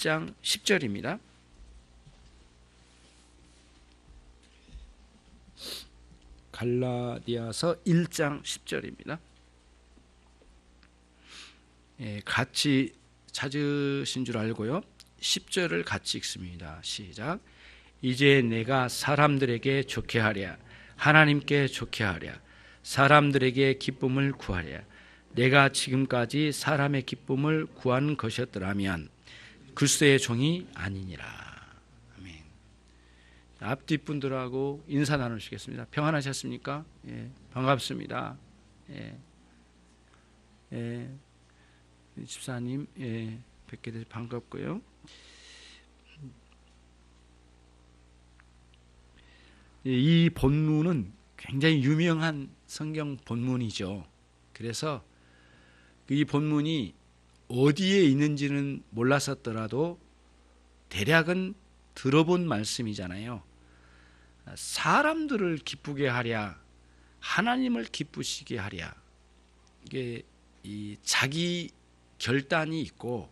1장 10절입니다. 갈라디아서 1장 10절입니다. 같이 찾으신 줄 알고요. 10절을 같이 읽습니다. 시작. 이제 내가 사람들에게 좋게 하랴, 하나님께 좋게 하랴, 사람들에게 기쁨을 구하랴. 내가 지금까지 사람의 기쁨을 구한 것이었더라면 그리스도의 종이 아니니라. 아멘. 앞뒤 분들하고 인사 나누시겠습니다. 평안하셨습니까? 예, 반갑습니다. 집사님, 뵙게 돼서 반갑고요. 이 본문은 굉장히 유명한 성경 본문이죠. 그래서 이 본문이 어디에 있는지는 몰랐었더라도 대략은 들어본 말씀이잖아요. 사람들을 기쁘게 하랴, 하나님을 기쁘시게 하랴. 이게 이 자기 결단이 있고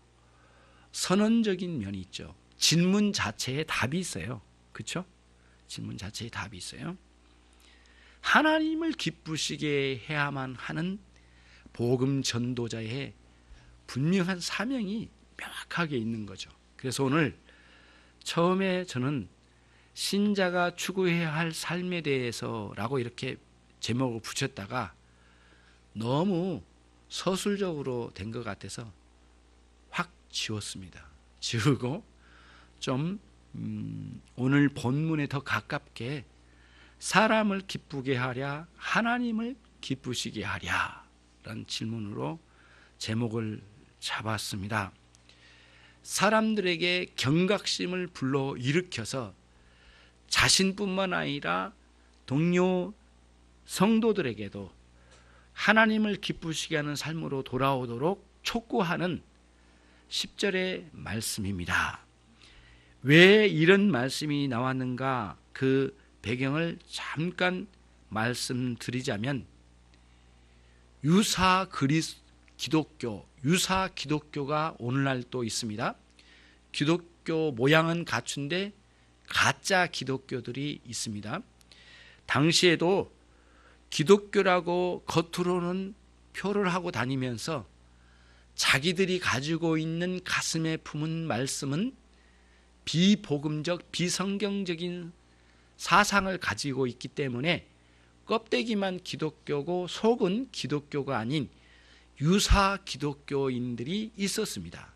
선언적인 면이 있죠. 질문 자체에 답이 있어요. 그렇죠? 질문 자체에 답이 있어요. 하나님을 기쁘시게 해야만 하는 복음 전도자의 분명한 사명이 명확하게 있는 거죠. 그래서 오늘 처음에 저는 신자가 추구해야 할 삶에 대해서라고 이렇게 제목을 붙였다가 너무 서술적으로 된 것 같아서 확 지웠습니다. 지우고 좀 오늘 본문에 더 가깝게 사람을 기쁘게 하랴, 하나님을 기쁘시게 하랴 라는 질문으로 제목을 잡았습니다. 사람들에게 경각심을 불러일으켜서 자신뿐만 아니라 동료 성도들에게도 하나님을 기쁘시게 하는 삶으로 돌아오도록 촉구하는 10절의 말씀입니다. 왜 이런 말씀이 나왔는가, 그 배경을 잠깐 말씀드리자면 유사 기독교가 오늘날 또 있습니다. 기독교 모양은 갖춘데 가짜 기독교들이 있습니다. 당시에도 기독교라고 겉으로는 표를 하고 다니면서 자기들이 가지고 있는 가슴에 품은 말씀은 비복음적, 비성경적인 사상을 가지고 있기 때문에 껍데기만 기독교고 속은 기독교가 아닌 유사 기독교인들이 있었습니다.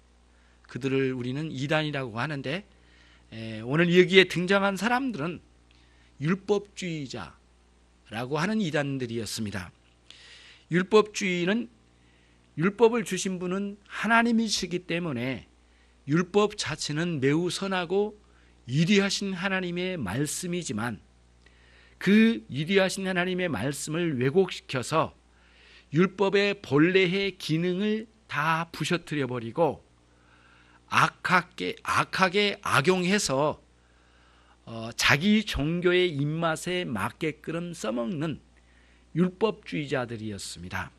그들을 우리는 이단이라고 하는데 오늘 여기에 등장한 사람들은 율법주의자라고 하는 이단들이었습니다. 율법주의는 율법을 주신 분은 하나님이시기 때문에 율법 자체는 매우 선하고 위대하신 하나님의 말씀이지만 그 위대하신 하나님의 말씀을 왜곡시켜서 율법의 본래의 기능을 다 부셔뜨려 버리고 악하게 악용해서 자기 종교의 입맛에 맞게끔 써먹는 율법주의자들이었습니다.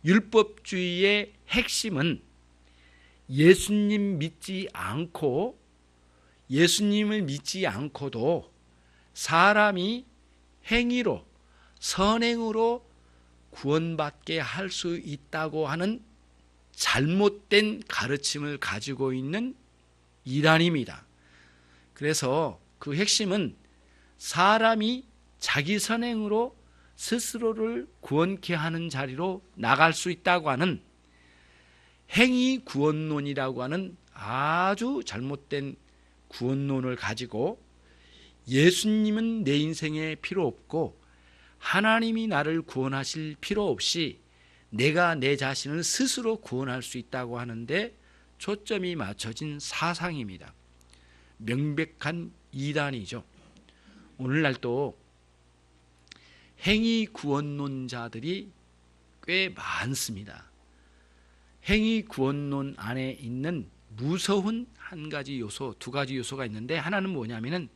율법주의의 핵심은 예수님을 믿지 않고도 사람이 행위로, 선행으로 구원받게 할 수 있다고 하는 잘못된 가르침을 가지고 있는 이단입니다. 그래서 그 핵심은 사람이 자기 선행으로 스스로를 구원케 하는 자리로 나갈 수 있다고 하는 행위 구원론이라고 하는 아주 잘못된 구원론을 가지고 예수님은 내 인생에 필요 없고 하나님이 나를 구원하실 필요 없이 내가 내 자신을 스스로 구원할 수 있다고 하는데 초점이 맞춰진 사상입니다. 명백한 이단이죠. 오늘날도 행위 구원론자들이 꽤 많습니다. 행위 구원론 안에 있는 무서운 한 가지 요소, 두 가지 요소가 있는데 하나는 뭐냐면은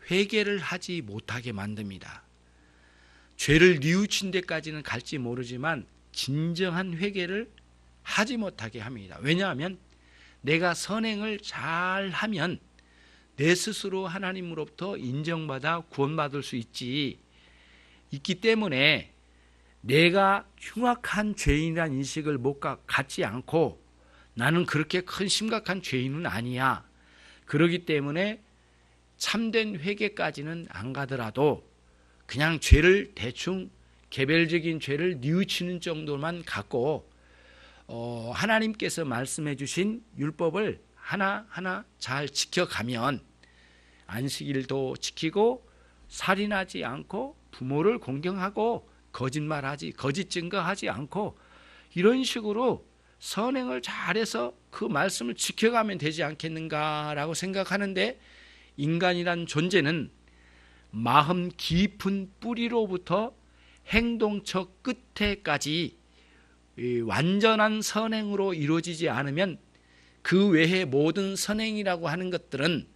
회개를 하지 못하게 만듭니다. 죄를 뉘우친 데까지는 갈지 모르지만 진정한 회개를 하지 못하게 합니다. 왜냐하면 내가 선행을 잘 하면 내 스스로 하나님으로부터 인정받아 구원받을 수 있기 때문에 내가 흉악한 죄인이라는 인식을 갖지 않고 나는 그렇게 큰 심각한 죄인은 아니야. 그렇기 때문에 참된 회개까지는 안 가더라도 그냥 죄를 대충 개별적인 죄를 뉘우치는 정도만 갖고 하나님께서 말씀해 주신 율법을 하나하나 잘 지켜가면 안식일도 지키고 살인하지 않고 부모를 공경하고 거짓 증거하지 않고 이런 식으로 선행을 잘해서 그 말씀을 지켜가면 되지 않겠는가라고 생각하는데, 인간이란 존재는 마음 깊은 뿌리로부터 행동처 끝에까지 완전한 선행으로 이루어지지 않으면 그 외의 모든 선행이라고 하는 것들은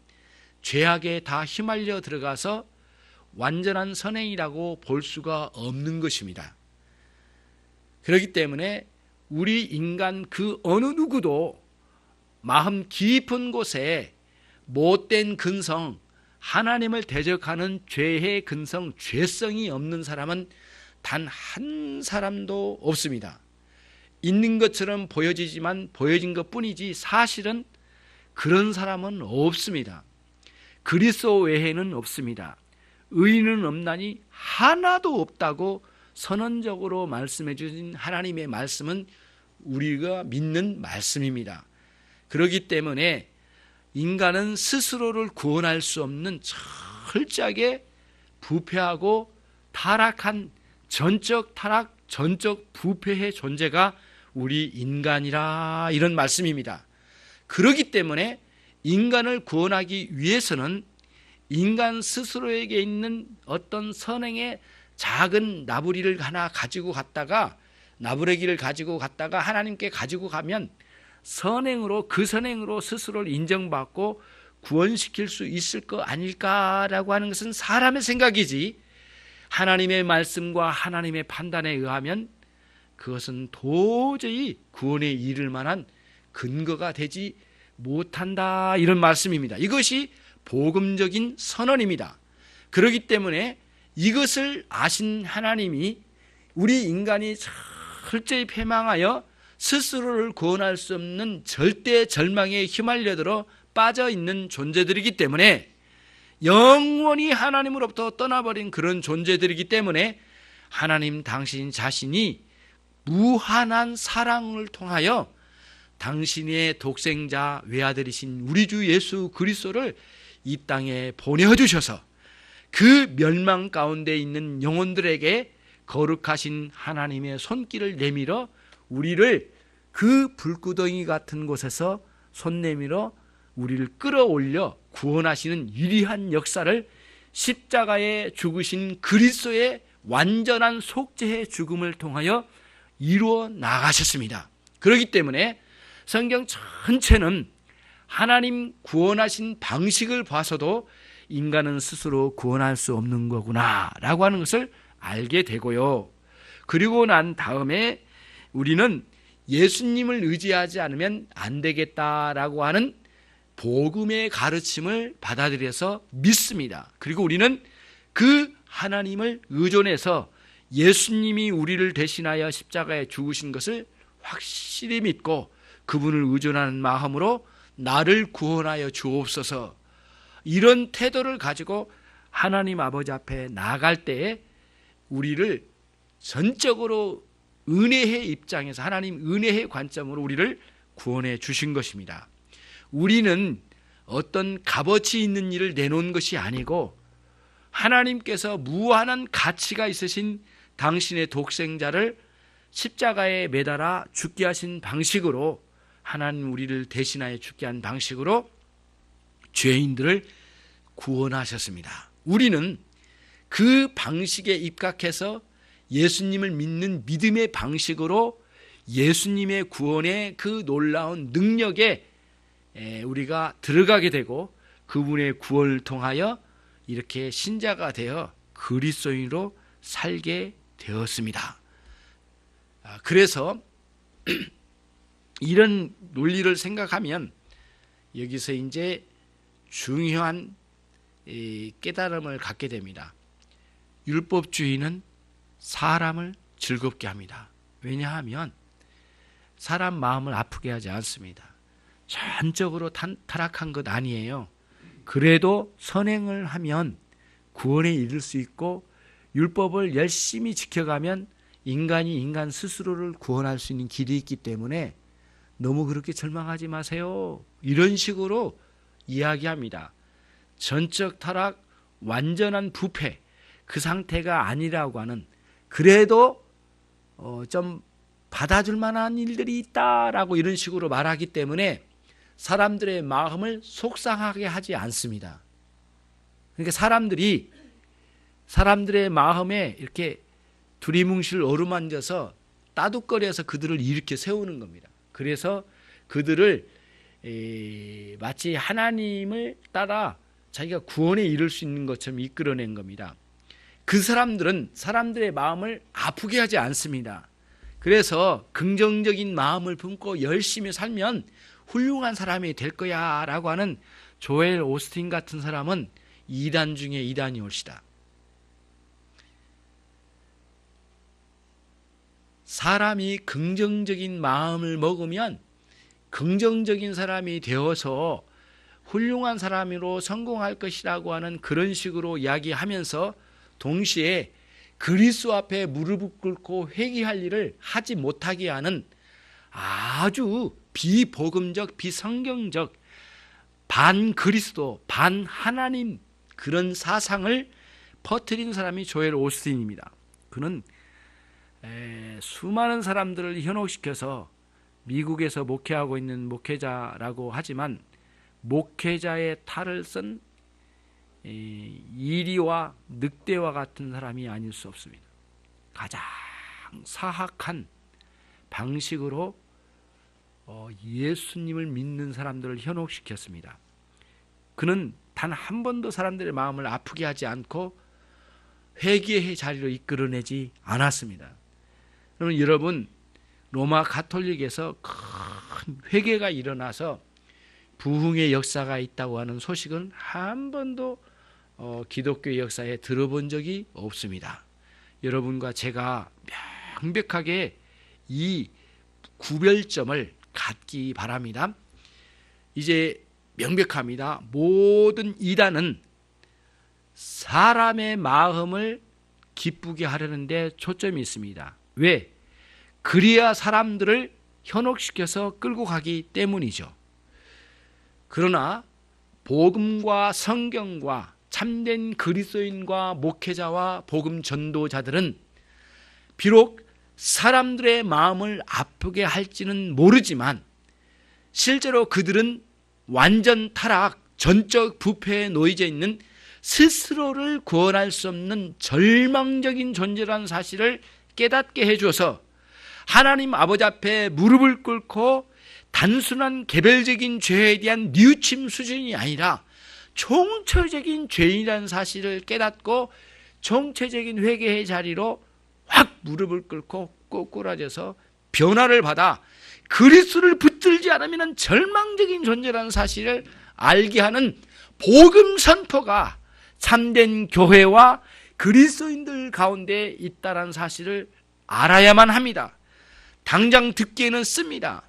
죄악에 다 휘말려 들어가서 완전한 선행이라고 볼 수가 없는 것입니다. 그렇기 때문에 우리 인간 그 어느 누구도 마음 깊은 곳에 못된 근성, 하나님을 대적하는 죄의 근성, 죄성이 없는 사람은 단 한 사람도 없습니다. 있는 것처럼 보여지지만 보여진 것뿐이지 사실은 그런 사람은 없습니다. 그리스도 외에는 없습니다. 의인은 없나니 하나도 없다고 선언적으로 말씀해 주신 하나님의 말씀은 우리가 믿는 말씀입니다. 그렇기 때문에 인간은 스스로를 구원할 수 없는 철저하게 부패하고 타락한 전적 타락, 전적 부패의 존재가 우리 인간이라, 이런 말씀입니다. 그렇기 때문에 인간을 구원하기 위해서는 인간 스스로에게 있는 어떤 선행의 작은 나부리를 하나 가지고 갔다가, 나부레기를 가지고 갔다가 하나님께 가지고 가면 선행으로, 그 선행으로 스스로를 인정받고 구원시킬 수 있을 거 아닐까라고 하는 것은 사람의 생각이지, 하나님의 말씀과 하나님의 판단에 의하면 그것은 도저히 구원에 이를 만한 근거가 되지 못한다, 이런 말씀입니다. 이것이 복음적인 선언입니다. 그렇기 때문에 이것을 아신 하나님이 우리 인간이 철저히 패망하여 스스로를 구원할 수 없는 절대 절망에 휘말려들어 빠져있는 존재들이기 때문에, 영원히 하나님으로부터 떠나버린 그런 존재들이기 때문에 하나님 당신 자신이 무한한 사랑을 통하여 당신의 독생자 외아들이신 우리 주 예수 그리스도를 이 땅에 보내주셔서 그 멸망 가운데 있는 영혼들에게 거룩하신 하나님의 손길을 내밀어 우리를 그 불구덩이 같은 곳에서 손 내밀어 우리를 끌어올려 구원하시는 위대한 역사를 십자가에 죽으신 그리스도의 완전한 속죄의 죽음을 통하여 이루어 나가셨습니다. 그렇기 때문에 성경 전체는 하나님 구원하신 방식을 봐서도 인간은 스스로 구원할 수 없는 거구나 라고 하는 것을 알게 되고요. 그리고 난 다음에 우리는 예수님을 의지하지 않으면 안 되겠다라고 하는 복음의 가르침을 받아들여서 믿습니다. 그리고 우리는 그 하나님을 의존해서 예수님이 우리를 대신하여 십자가에 죽으신 것을 확실히 믿고 그분을 의존하는 마음으로 나를 구원하여 주옵소서, 이런 태도를 가지고 하나님 아버지 앞에 나아갈 때에 우리를 전적으로 은혜의 입장에서, 하나님 은혜의 관점으로 우리를 구원해 주신 것입니다. 우리는 어떤 값어치 있는 일을 내놓은 것이 아니고 하나님께서 무한한 가치가 있으신 당신의 독생자를 십자가에 매달아 죽게 하신 방식으로, 하나님 우리를 대신하여 죽게 한 방식으로 죄인들을 구원하셨습니다. 우리는 그 방식에 입각해서 예수님을 믿는 믿음의 방식으로 예수님의 구원의 그 놀라운 능력에 우리가 들어가게 되고 그분의 구원을 통하여 이렇게 신자가 되어 그리스도인으로 살게 되었습니다. 그래서 이런 논리를 생각하면 여기서 이제 중요한 깨달음을 갖게 됩니다. 율법주의는 사람을 즐겁게 합니다. 왜냐하면 사람 마음을 아프게 하지 않습니다. 전적으로 타락한 것 아니에요. 그래도 선행을 하면 구원에 이를 수 있고 율법을 열심히 지켜가면 인간이 인간 스스로를 구원할 수 있는 길이 있기 때문에 너무 그렇게 절망하지 마세요. 이런 식으로 이야기합니다. 전적 타락, 완전한 부패, 그 상태가 아니라고 하는, 그래도 좀 받아줄 만한 일들이 있다라고 이런 식으로 말하기 때문에 사람들의 마음을 속상하게 하지 않습니다. 그러니까 사람들의 마음에 이렇게 두리뭉실 어루만져서 따둑거려서 그들을 일으켜 세우는 겁니다. 그래서 그들을 마치 하나님을 따라 자기가 구원에 이를 수 있는 것처럼 이끌어낸 겁니다. 그 사람들은 사람들의 마음을 아프게 하지 않습니다. 그래서 긍정적인 마음을 품고 열심히 살면 훌륭한 사람이 될 거야 라고 하는 조엘 오스틴 같은 사람은 2단 중에 2단이 올시다. 사람이 긍정적인 마음을 먹으면 긍정적인 사람이 되어서 훌륭한 사람으로 성공할 것이라고 하는 그런 식으로 이야기하면서 동시에 그리스도 앞에 무릎을 꿇고 회개할 일을 하지 못하게 하는 아주 비복음적, 비성경적, 반그리스도, 반하나님 그런 사상을 퍼뜨린 사람이 조엘 오스틴입니다. 그는 수많은 사람들을 현혹시켜서 미국에서 목회하고 있는 목회자라고 하지만 목회자의 탈을 쓴 이리와 늑대와 같은 사람이 아닐 수 없습니다. 가장 사악한 방식으로 예수님을 믿는 사람들을 현혹시켰습니다. 그는 단 한 번도 사람들의 마음을 아프게 하지 않고 회개의 자리로 이끌어내지 않았습니다. 그러면 여러분, 로마 가톨릭에서 큰 회개가 일어나서 부흥의 역사가 있다고 하는 소식은 한 번도 기독교 역사에 들어본 적이 없습니다. 여러분과 제가 명백하게 이 구별점을 갖기 바랍니다. 이제 명백합니다. 모든 이단은 사람의 마음을 기쁘게 하려는 데 초점이 있습니다. 왜? 그래야 사람들을 현혹시켜서 끌고 가기 때문이죠. 그러나 복음과 성경과 참된 그리스도인과 목회자와 복음 전도자들은 비록 사람들의 마음을 아프게 할지는 모르지만 실제로 그들은 완전 타락, 전적 부패에 놓여져 있는 스스로를 구원할 수 없는 절망적인 존재라는 사실을 깨닫게 해줘서 하나님 아버지 앞에 무릎을 꿇고 단순한 개별적인 죄에 대한 뉘우침 수준이 아니라 총체적인 죄인이라는 사실을 깨닫고 총체적인 회개의 자리로 확 무릎을 꿇고 꼬꾸라져서 변화를 받아 그리스도를 붙들지 않으면 절망적인 존재라는 사실을 알게 하는 복음 선포가 참된 교회와 그리스도인들 가운데 있다는 사실을 알아야만 합니다. 당장 듣기에는 씁니다.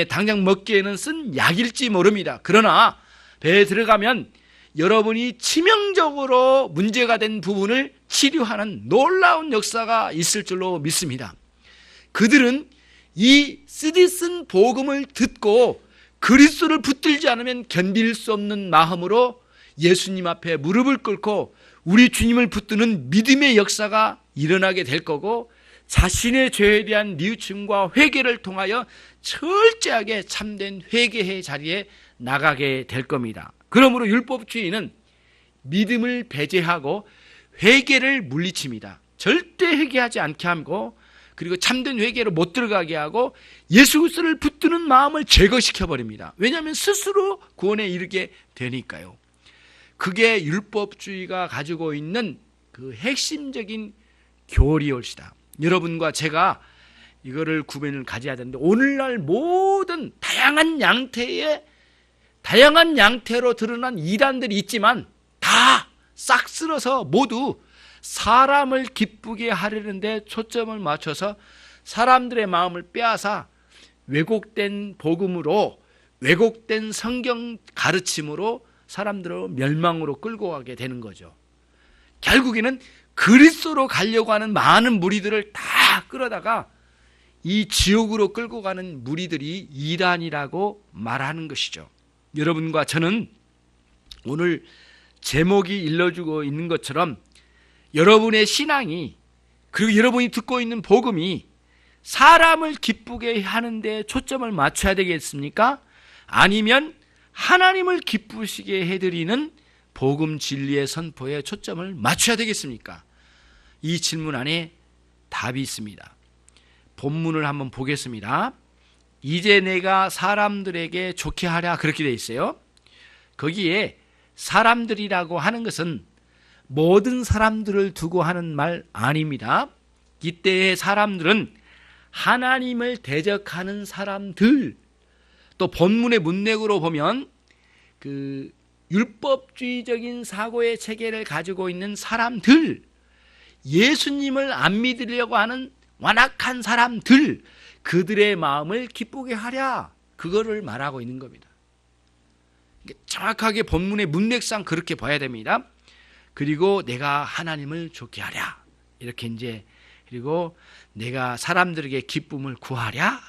당장 먹기에는 쓴 약일지 모릅니다. 그러나 배에 들어가면 여러분이 치명적으로 문제가 된 부분을 치료하는 놀라운 역사가 있을 줄로 믿습니다. 그들은 이 쓰디쓴 복음을 듣고 그리스도를 붙들지 않으면 견딜 수 없는 마음으로 예수님 앞에 무릎을 꿇고 우리 주님을 붙드는 믿음의 역사가 일어나게 될 거고 자신의 죄에 대한 뉘우침과 회개를 통하여 철저하게 참된 회개의 자리에 나가게 될 겁니다. 그러므로 율법주의는 믿음을 배제하고 회개를 물리칩니다. 절대 회개하지 않게 하고 그리고 참된 회개로 못 들어가게 하고 예수 그리스도를 붙드는 마음을 제거시켜버립니다. 왜냐하면 스스로 구원에 이르게 되니까요. 그게 율법주의가 가지고 있는 그 핵심적인 교리올시다. 여러분과 제가 이거를 구별을 가져야 되는데 오늘날 모든 다양한 양태의 다양한 양태로 드러난 이단들이 있지만 다 싹 쓸어서 모두 사람을 기쁘게 하려는 데 초점을 맞춰서 사람들의 마음을 빼앗아 왜곡된 복음으로, 왜곡된 성경 가르침으로 사람들을 멸망으로 끌고 가게 되는 거죠. 결국에는 그리스도로 가려고 하는 많은 무리들을 다 끌어다가 이 지옥으로 끌고 가는 무리들이 이단이라고 말하는 것이죠. 여러분과 저는 오늘 제목이 일러주고 있는 것처럼 여러분의 신앙이, 그리고 여러분이 듣고 있는 복음이 사람을 기쁘게 하는데 초점을 맞춰야 되겠습니까? 아니면 하나님을 기쁘시게 해드리는 복음 진리의 선포에 초점을 맞춰야 되겠습니까? 이 질문 안에 답이 있습니다. 본문을 한번 보겠습니다. 이제 내가 사람들에게 좋게 하랴, 그렇게 되어 있어요. 거기에 사람들이라고 하는 것은 모든 사람들을 두고 하는 말 아닙니다. 이때의 사람들은 하나님을 대적하는 사람들, 또 본문의 문맥으로 보면 그 율법주의적인 사고의 체계를 가지고 있는 사람들, 예수님을 안 믿으려고 하는 완악한 사람들, 그들의 마음을 기쁘게 하랴, 그거를 말하고 있는 겁니다. 정확하게 본문의 문맥상 그렇게 봐야 됩니다. 그리고 내가 하나님을 좋게 하랴, 이렇게 이제, 그리고 내가 사람들에게 기쁨을 구하랴,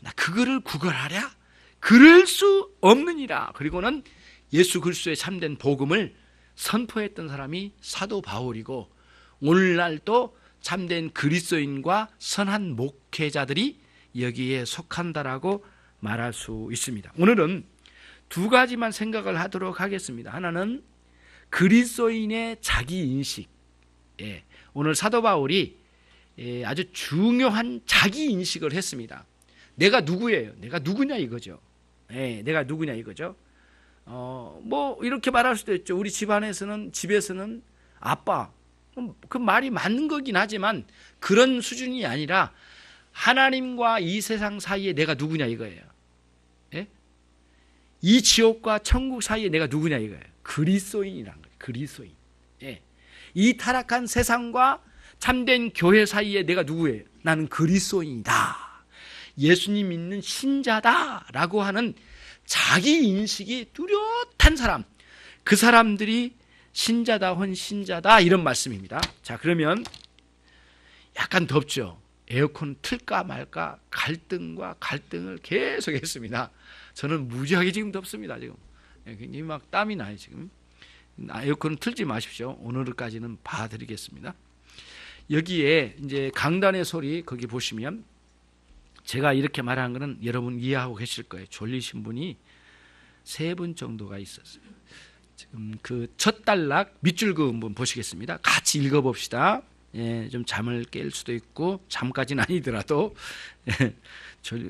나 그거를 구걸하랴, 그럴 수 없느니라. 그리고는 예수 그리스도의 참된 복음을 선포했던 사람이 사도 바울이고, 오늘날도 참된 그리스도인과 선한 목회자들이 여기에 속한다라고 말할 수 있습니다. 오늘은 두 가지만 생각을 하도록 하겠습니다. 하나는 그리스도인의 자기인식. 오늘 사도 바울이 아주 중요한 자기인식을 했습니다. 내가 누구예요? 내가 누구냐 이거죠. 내가 누구냐 이거죠. 뭐 이렇게 말할 수도 있죠. 우리 집에서는 아빠. 그 말이 맞는 거긴 하지만 그런 수준이 아니라 하나님과 이 세상 사이에 내가 누구냐 이거예요. 이 지옥과 천국 사이에 내가 누구냐 이거예요. 그리스도인이란 거예요. 그리스도인. 이 타락한 세상과 참된 교회 사이에 내가 누구예요? 나는 그리스도인이다. 예수님 믿는 신자다라고 하는 자기 인식이 뚜렷한 사람, 그 사람들이 신자다 헌신자다, 이런 말씀입니다. 자, 그러면 약간 덥죠. 에어컨 틀까 말까 갈등과 갈등을 계속 했습니다. 저는 무지하게 지금 덥습니다. 지금 굉장히 막 땀이 나요. 지금 에어컨 틀지 마십시오. 오늘까지는 봐드리겠습니다. 여기에 이제 강단의 소리, 거기 보시면 제가 이렇게 말하는 거는 여러분 이해하고 계실 거예요. 졸리신 분이 3분 정도가 있었어요. 지금 그 첫 단락 밑줄 그은 분 보시겠습니다. 같이 읽어봅시다. 좀 잠을 깰 수도 있고, 잠까지는 아니더라도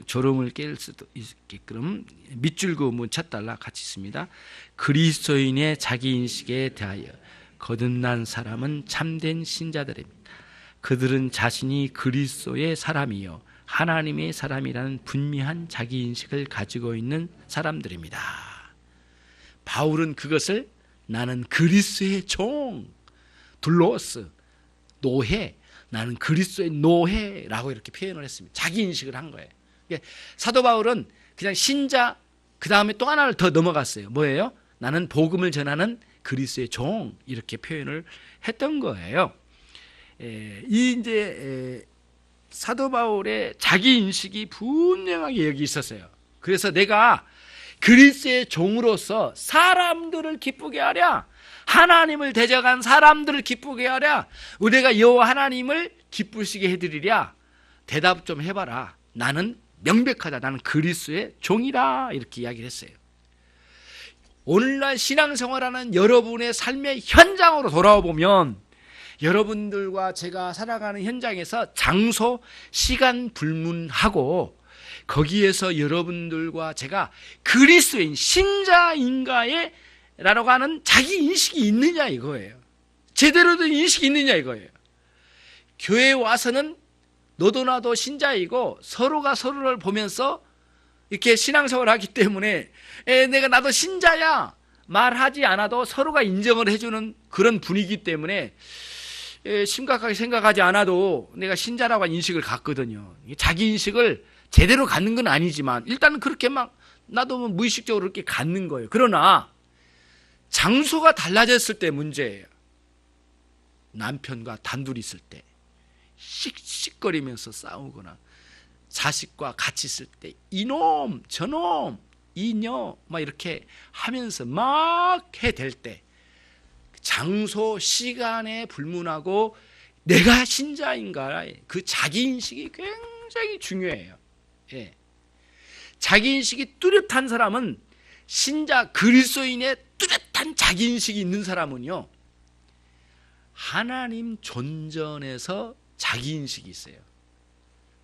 졸음을 깰 수도 있게끔 밑줄 그은 분 첫 단락 같이 있습니다. 그리스도인의 자기인식에 대하여 거듭난 사람은 참된 신자들입니다. 그들은 자신이 그리스도의 사람이요 하나님의 사람이라는 분명한 자기인식을 가지고 있는 사람들입니다. 바울은 그것을 나는 그리스도의 종, 둘로스, 노예, 나는 그리스도의 노예라고 이렇게 표현을 했습니다. 자기인식을 한 거예요. 사도 바울은 그냥 신자, 그 다음에 또 하나를 더 넘어갔어요. 뭐예요? 나는 복음을 전하는 그리스도의 종, 이렇게 표현을 했던 거예요. 사도 바울의 자기 인식이 분명하게 여기 있었어요. 그래서 내가 그리스도의 종으로서 사람들을 기쁘게 하랴, 하나님을 대적한 사람들을 기쁘게 하랴, 우리가 여호와 하나님을 기쁘시게 해드리랴. 대답 좀 해봐라. 나는 명백하다. 나는 그리스도의 종이라. 이렇게 이야기를 했어요. 오늘날 신앙생활하는 여러분의 삶의 현장으로 돌아와 보면 여러분들과 제가 살아가는 현장에서 장소, 시간 불문하고 거기에서 여러분들과 제가 그리스도인 신자인가에 라고 하는 자기 인식이 있느냐 이거예요. 제대로 된 인식이 있느냐 이거예요. 교회에 와서는 너도 나도 신자이고 서로가 서로를 보면서 이렇게 신앙생활을 하기 때문에 나도 신자야 말하지 않아도 서로가 인정을 해주는 그런 분위기 때문에 심각하게 생각하지 않아도 내가 신자라고 하는 인식을 갖거든요. 자기 인식을 제대로 갖는 건 아니지만 일단은 그렇게 막 나도 무의식적으로 그렇게 갖는 거예요. 그러나 장소가 달라졌을 때 문제예요. 남편과 단둘이 있을 때 씩씩거리면서 싸우거나 자식과 같이 있을 때 이놈 저놈 이녀 막 이렇게 하면서 막 해댈 때 장소 시간에 불문하고 내가 신자인가 그 자기인식이 굉장히 중요해요. 예. 자기인식이 뚜렷한 사람은 신자 그리스도인의 뚜렷한 자기인식이 있는 사람은요 하나님 존전에서 자기인식이 있어요.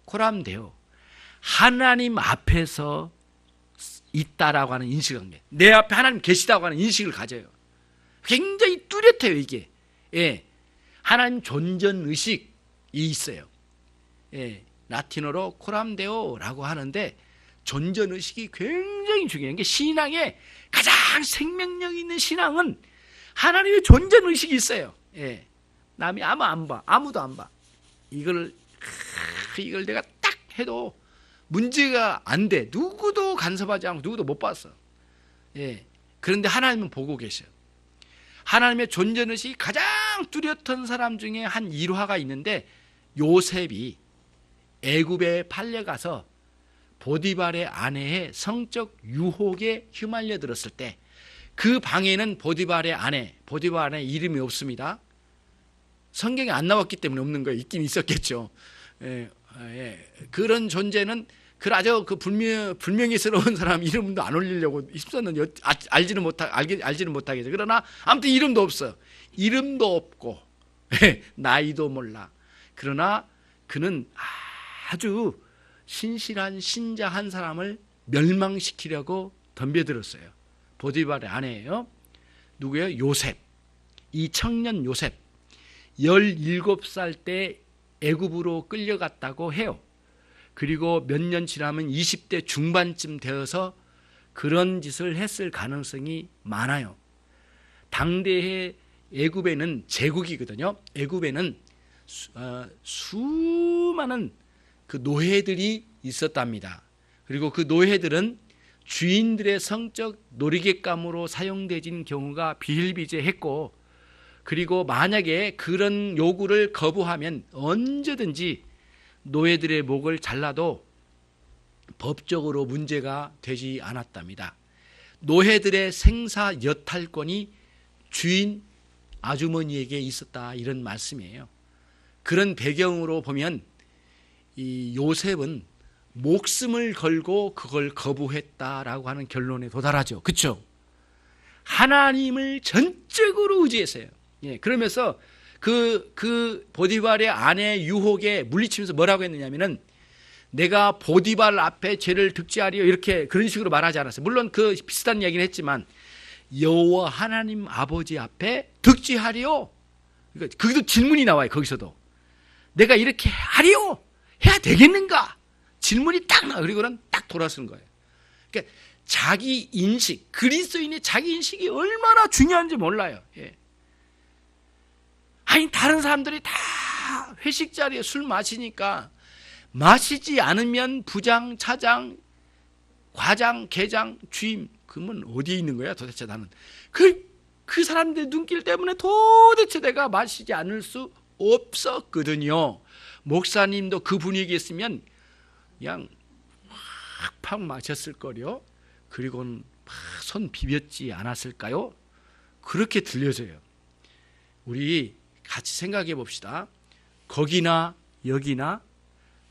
코람데오 하나님 앞에서 있다라고 하는 인식관계 내 앞에 하나님 계시다고 하는 인식을 가져요. 굉장히 뚜렷해요 이게. 예. 하나님 존전의식이 있어요. 예. 라틴어로 코람데오라고 하는데 존전의식이 굉장히 중요한 게 신앙의 가장 생명력 있는 신앙은 하나님의 존전의식이 있어요. 예. 남이 아무도 안 봐. 이걸 내가 딱 해도 문제가 안 돼. 누구도 간섭하지 않고 누구도 못 봤어. 예. 그런데 하나님은 보고 계셔요. 하나님의 존전의식이 가장 뚜렷한 사람 중에 한 일화가 있는데 요셉이 애굽에 팔려가서 보디발의 아내의 성적 유혹에 휘말려들었을 때 그 방에는 보디발의 아내 이름이 없습니다. 성경에 안 나왔기 때문에 없는 거예요. 있긴 있었겠죠. 그런 존재는 아주 불명예스러운 사람 이름도 안 올리려고 있었는데 알지는 못하겠죠. 그러나 아무튼 이름도 없어. 이름도 없고 나이도 몰라. 그러나 그는 아주 신실한 신자 한 사람을 멸망시키려고 덤벼들었어요. 보디발의 아내예요. 누구예요? 요셉. 이 청년 요셉 17살 때 애굽으로 끌려갔다고 해요. 그리고 몇 년 지나면 20대 중반쯤 되어서 그런 짓을 했을 가능성이 많아요. 당대의 애굽에는 제국이거든요. 애굽에는 수많은 그 노예들이 있었답니다. 그리고 그 노예들은 주인들의 성적 놀이객감으로 사용되진 경우가 비일비재했고 그리고 만약에 그런 요구를 거부하면 언제든지 노예들의 목을 잘라도 법적으로 문제가 되지 않았답니다. 노예들의 생사 여탈권이 주인 아주머니에게 있었다 이런 말씀이에요. 그런 배경으로 보면 이 요셉은 목숨을 걸고 그걸 거부했다라고 하는 결론에 도달하죠. 그렇죠? 하나님을 전적으로 의지했어요. 예, 그러면서 그 보디발의 아내 유혹에 물리치면서 뭐라고 했느냐면은 내가 보디발 앞에 죄를 득지하리요 이렇게 그런 식으로 말하지 않았어요. 물론 그 비슷한 이야기는 했지만 여호와 하나님 아버지 앞에 득지하리요. 그러니까 거기도 질문이 나와요. 거기서도 내가 이렇게 하리요 해야 되겠는가? 질문이 딱 나와. 그리고는 딱 돌아서는 거예요. 그러니까 자기 인식, 그리스도인의 자기 인식이 얼마나 중요한지 몰라요. 예. 아니 다른 사람들이 다 회식 자리에 술 마시니까 마시지 않으면 부장, 차장, 과장, 계장, 주임 그러면 어디에 있는 거야 도대체 나는 그 사람들 눈길 때문에 도대체 내가 마시지 않을 수 없었거든요. 목사님도 그 분위기에 있으면 그냥 팍팍 마셨을 거요. 그리고는 손 비볐지 않았을까요? 그렇게 들려져요. 우리 같이 생각해 봅시다. 거기나 여기나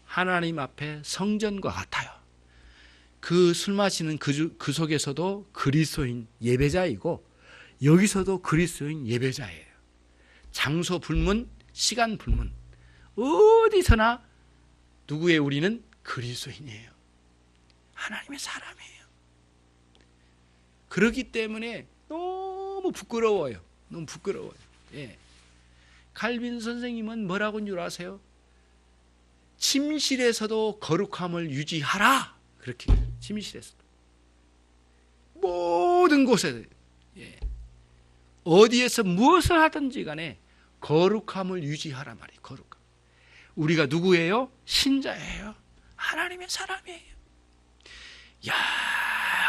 하나님 앞에 성전과 같아요. 그 술 마시는 그 속에서도 그리스도인 예배자이고 여기서도 그리스도인 예배자예요. 장소 불문, 시간 불문 어디서나 누구의 우리는 그리스도인이에요. 하나님의 사람이에요. 그렇기 때문에 너무 부끄러워요. 너무 부끄러워요. 예. 칼빈 선생님은 뭐라고 한 줄 아세요? 침실에서도 거룩함을 유지하라. 그렇게 침실에서도 모든 곳에 어디에서 무엇을 하든지 간에 거룩함을 유지하라 말이에요. 거룩함. 우리가 누구예요? 신자예요. 하나님의 사람이에요.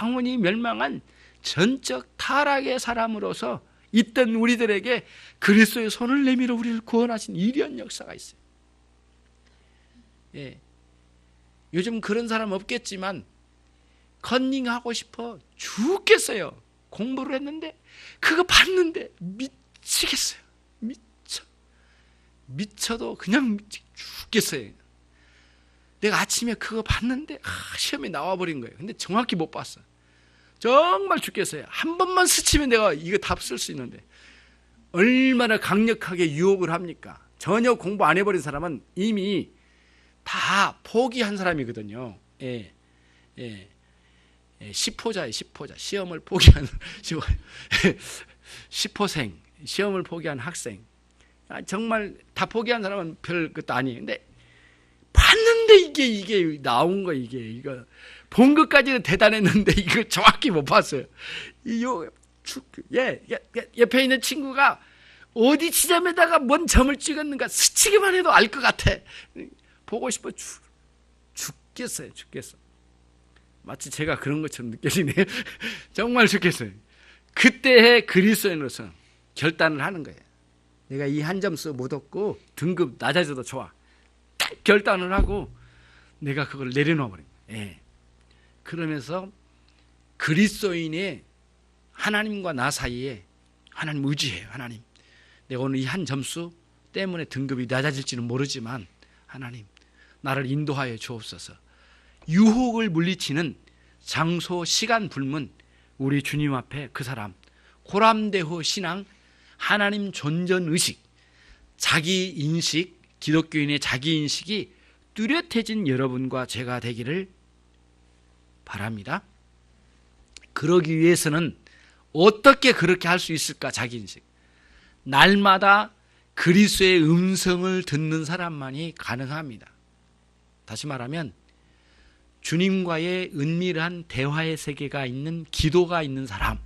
영원히 멸망한 전적 타락의 사람으로서 있던 우리들에게 그리스도의 손을 내밀어 우리를 구원하신 위대한 역사가 있어요. 요즘 그런 사람 없겠지만 컨닝하고 싶어 죽겠어요. 공부를 했는데 그거 봤는데 미치겠어요. 미쳐도 그냥 죽겠어요. 내가 아침에 그거 봤는데 시험에 나와버린 거예요. 근데 정확히 못 봤어. 정말 죽겠어요. 한 번만 스치면 내가 이거 답 쓸 수 있는데 얼마나 강력하게 유혹을 합니까? 전혀 공부 안 해버린 사람은 이미 다 포기한 사람이거든요. 10호자예요. 10호자. 시험을 포기한 10호생, 시험을 포기한 학생. 정말 다 포기한 사람은 별 것도 아니에요. 근데 봤는데 이게 나온 거 이거 본 것까지는 대단했는데 이거 정확히 못 봤어요. 옆에 있는 친구가 어디 지점에다가 뭔 점을 찍었는가 스치기만 해도 알 것 같아. 보고 싶어 죽겠어요. 마치 제가 그런 것처럼 느껴지네요. 정말 죽겠어요. 그때의 그리스도인으로서 결단을 하는 거예요. 내가 이 한 점수 못 얻고 등급 낮아져도 좋아. 딱 결단을 하고 내가 그걸 내려놓아 버린 거예요. 그러면서 그리스도인의 하나님과 나 사이에 하나님 의지해요. 하나님, 내가 오늘 이 한 점수 때문에 등급이 낮아질지는 모르지만 하나님, 나를 인도하여 주옵소서. 유혹을 물리치는 장소, 시간 불문 우리 주님 앞에 그 사람 고람대호 신앙, 하나님 존전의식, 자기인식, 기독교인의 자기인식이 뚜렷해진 여러분과 제가 되기를 바랍니다. 그러기 위해서는 어떻게 그렇게 할 수 있을까? 자기인식. 날마다 그리스도의 음성을 듣는 사람만이 가능합니다. 다시 말하면 주님과의 은밀한 대화의 세계가 있는, 기도가 있는 사람,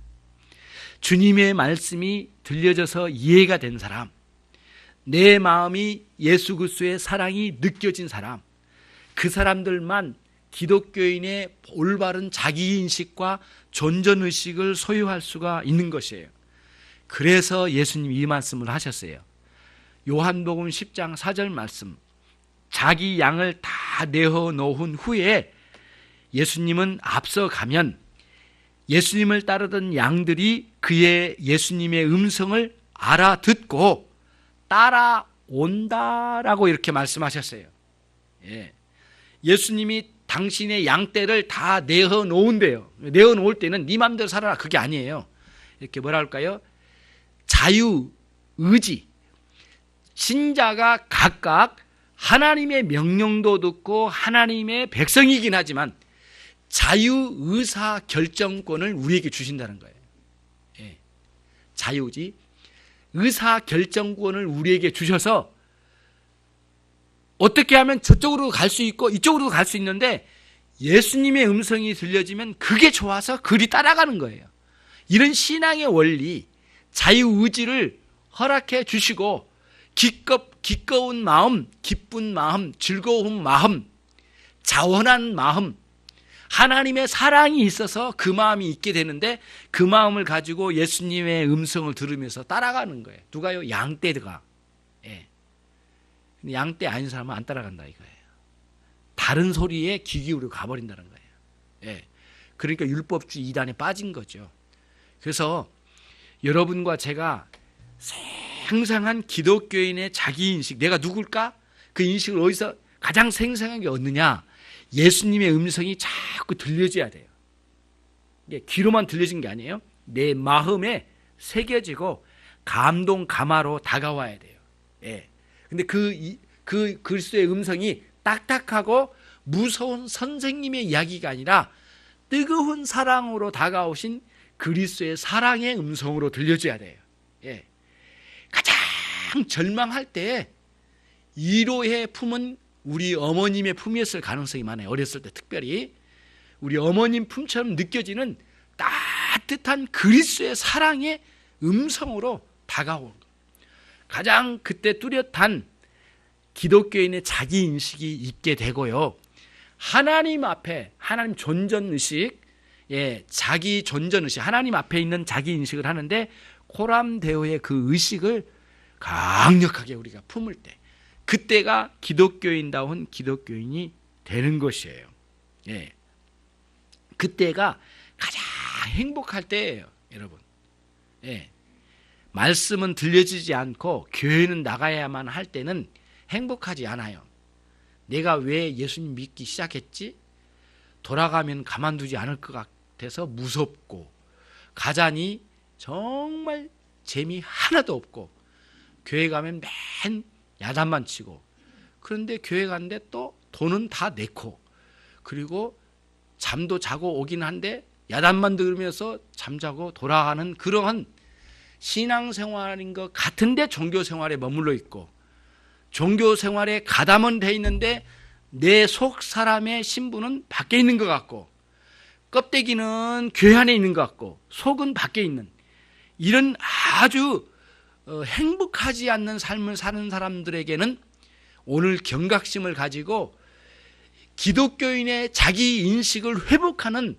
주님의 말씀이 들려져서 이해가 된 사람, 내 마음이 예수 그리스도의 사랑이 느껴진 사람, 그 사람들만 기독교인의 올바른 자기인식과 존전의식을 소유할 수가 있는 것이에요. 그래서 예수님 이 말씀을 하셨어요. 요한복음 10장 4절 말씀, 자기 양을 다 내어놓은 후에 예수님은 앞서가면 예수님을 따르던 양들이 그의 예수님의 음성을 알아듣고 따라온다라고 이렇게 말씀하셨어요. 예수님이 당신의 양떼를 다 내어놓은대요. 내어놓을 때는 네 맘대로 살아라 그게 아니에요. 이렇게 뭐라 할까요? 자유의지. 신자가 각각 하나님의 명령도 듣고 하나님의 백성이긴 하지만 자유의사 결정권을 우리에게 주신다는 거예요. 자유의지, 의사 결정권을 우리에게 주셔서 어떻게 하면 저쪽으로 갈 수 있고 이쪽으로 갈 수 있는데 예수님의 음성이 들려지면 그게 좋아서 그리 따라가는 거예요. 이런 신앙의 원리, 자유의지를 허락해 주시고 기꺼운 마음, 기쁜 마음, 즐거운 마음, 자원한 마음, 하나님의 사랑이 있어서 그 마음이 있게 되는데 그 마음을 가지고 예수님의 음성을 들으면서 따라가는 거예요. 누가요? 양떼가. 근데 양떼 아닌 사람은 안 따라간다 이거예요. 다른 소리에 귀 기울여 가버린다는 거예요. 그러니까 율법주의 이단에 빠진 거죠. 그래서 여러분과 제가 생생한 기독교인의 자기인식, 내가 누굴까? 그 인식을 어디서 가장 생생하게 얻느냐? 예수님의 음성이 자꾸 들려져야 돼요. 이게 귀로만 들려진 게 아니에요. 내 마음에 새겨지고 감동, 감화로 다가와야 돼요. 근데 그 그리스도의 음성이 딱딱하고 무서운 선생님의 이야기가 아니라 뜨거운 사랑으로 다가오신 그리스도의 사랑의 음성으로 들려줘야 돼요. 가장 절망할 때 위로의 품은 우리 어머님의 품이었을 가능성이 많아요. 어렸을 때 특별히 우리 어머님 품처럼 느껴지는 따뜻한 그리스도의 사랑의 음성으로 다가오는 거예요. 가장 그때 뚜렷한 기독교인의 자기인식이 있게 되고요. 하나님 앞에, 하나님 존전의식, 자기 존전의식, 하나님 앞에 있는 자기인식을 하는데 코람데오의 그 의식을 강력하게 우리가 품을 때, 그때가 기독교인다운 기독교인이 되는 것이에요. 그때가 가장 행복할 때예요, 여러분. 말씀은 들려지지 않고 교회는 나가야만 할 때는 행복하지 않아요. 내가 왜 예수님 믿기 시작했지? 돌아가면 가만두지 않을 것 같아서 무섭고, 가자니 정말 재미 하나도 없고, 교회 가면 맨 야단만 치고, 그런데 교회 갔는데 또 돈은 다 내고, 그리고 잠도 자고 오긴 한데 야단만 들으면서 잠자고 돌아가는 그러한 신앙생활인 것 같은데 종교생활에 머물러 있고, 종교생활에 가담은 돼 있는데 내 속 사람의 신분은 밖에 있는 것 같고, 껍데기는 교회 안에 있는 것 같고 속은 밖에 있는 이런 아주 행복하지 않는 삶을 사는 사람들에게는 오늘 경각심을 가지고 기독교인의 자기 인식을 회복하는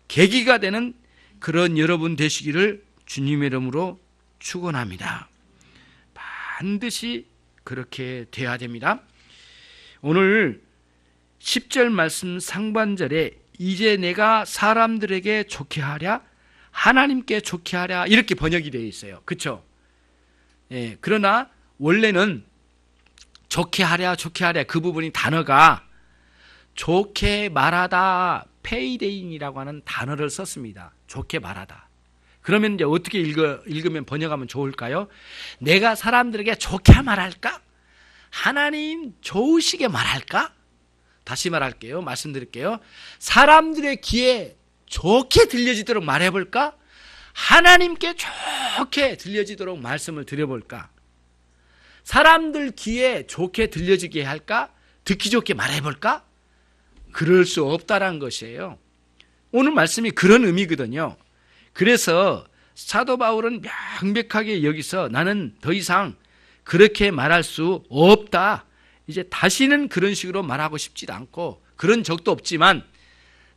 계기가 되는 그런 여러분 되시기를 주님의 이름으로 축원합니다. 반드시 그렇게 돼야 됩니다. 오늘 10절 말씀 상반절에 이제 내가 사람들에게 좋게 하랴 하나님께 좋게 하랴 이렇게 번역이 되어 있어요. 그렇죠? 그러나 원래는 좋게 하랴 그 부분이 단어가 좋게 말하다 페이데인이라고 하는 단어를 썼습니다. 좋게 말하다. 그러면 이제 어떻게 읽으면 번역하면 좋을까요? 내가 사람들에게 좋게 말할까? 하나님 좋으시게 말할까? 다시 말할게요. 말씀드릴게요. 사람들의 귀에 좋게 들려지도록 말해볼까? 하나님께 좋게 들려지도록 말씀을 드려볼까? 사람들 귀에 좋게 들려지게 할까? 듣기 좋게 말해볼까? 그럴 수 없다라는 것이에요. 오늘 말씀이 그런 의미거든요. 그래서 사도 바울은 명백하게 여기서 나는 더 이상 그렇게 말할 수 없다. 이제 다시는 그런 식으로 말하고 싶지도 않고 그런 적도 없지만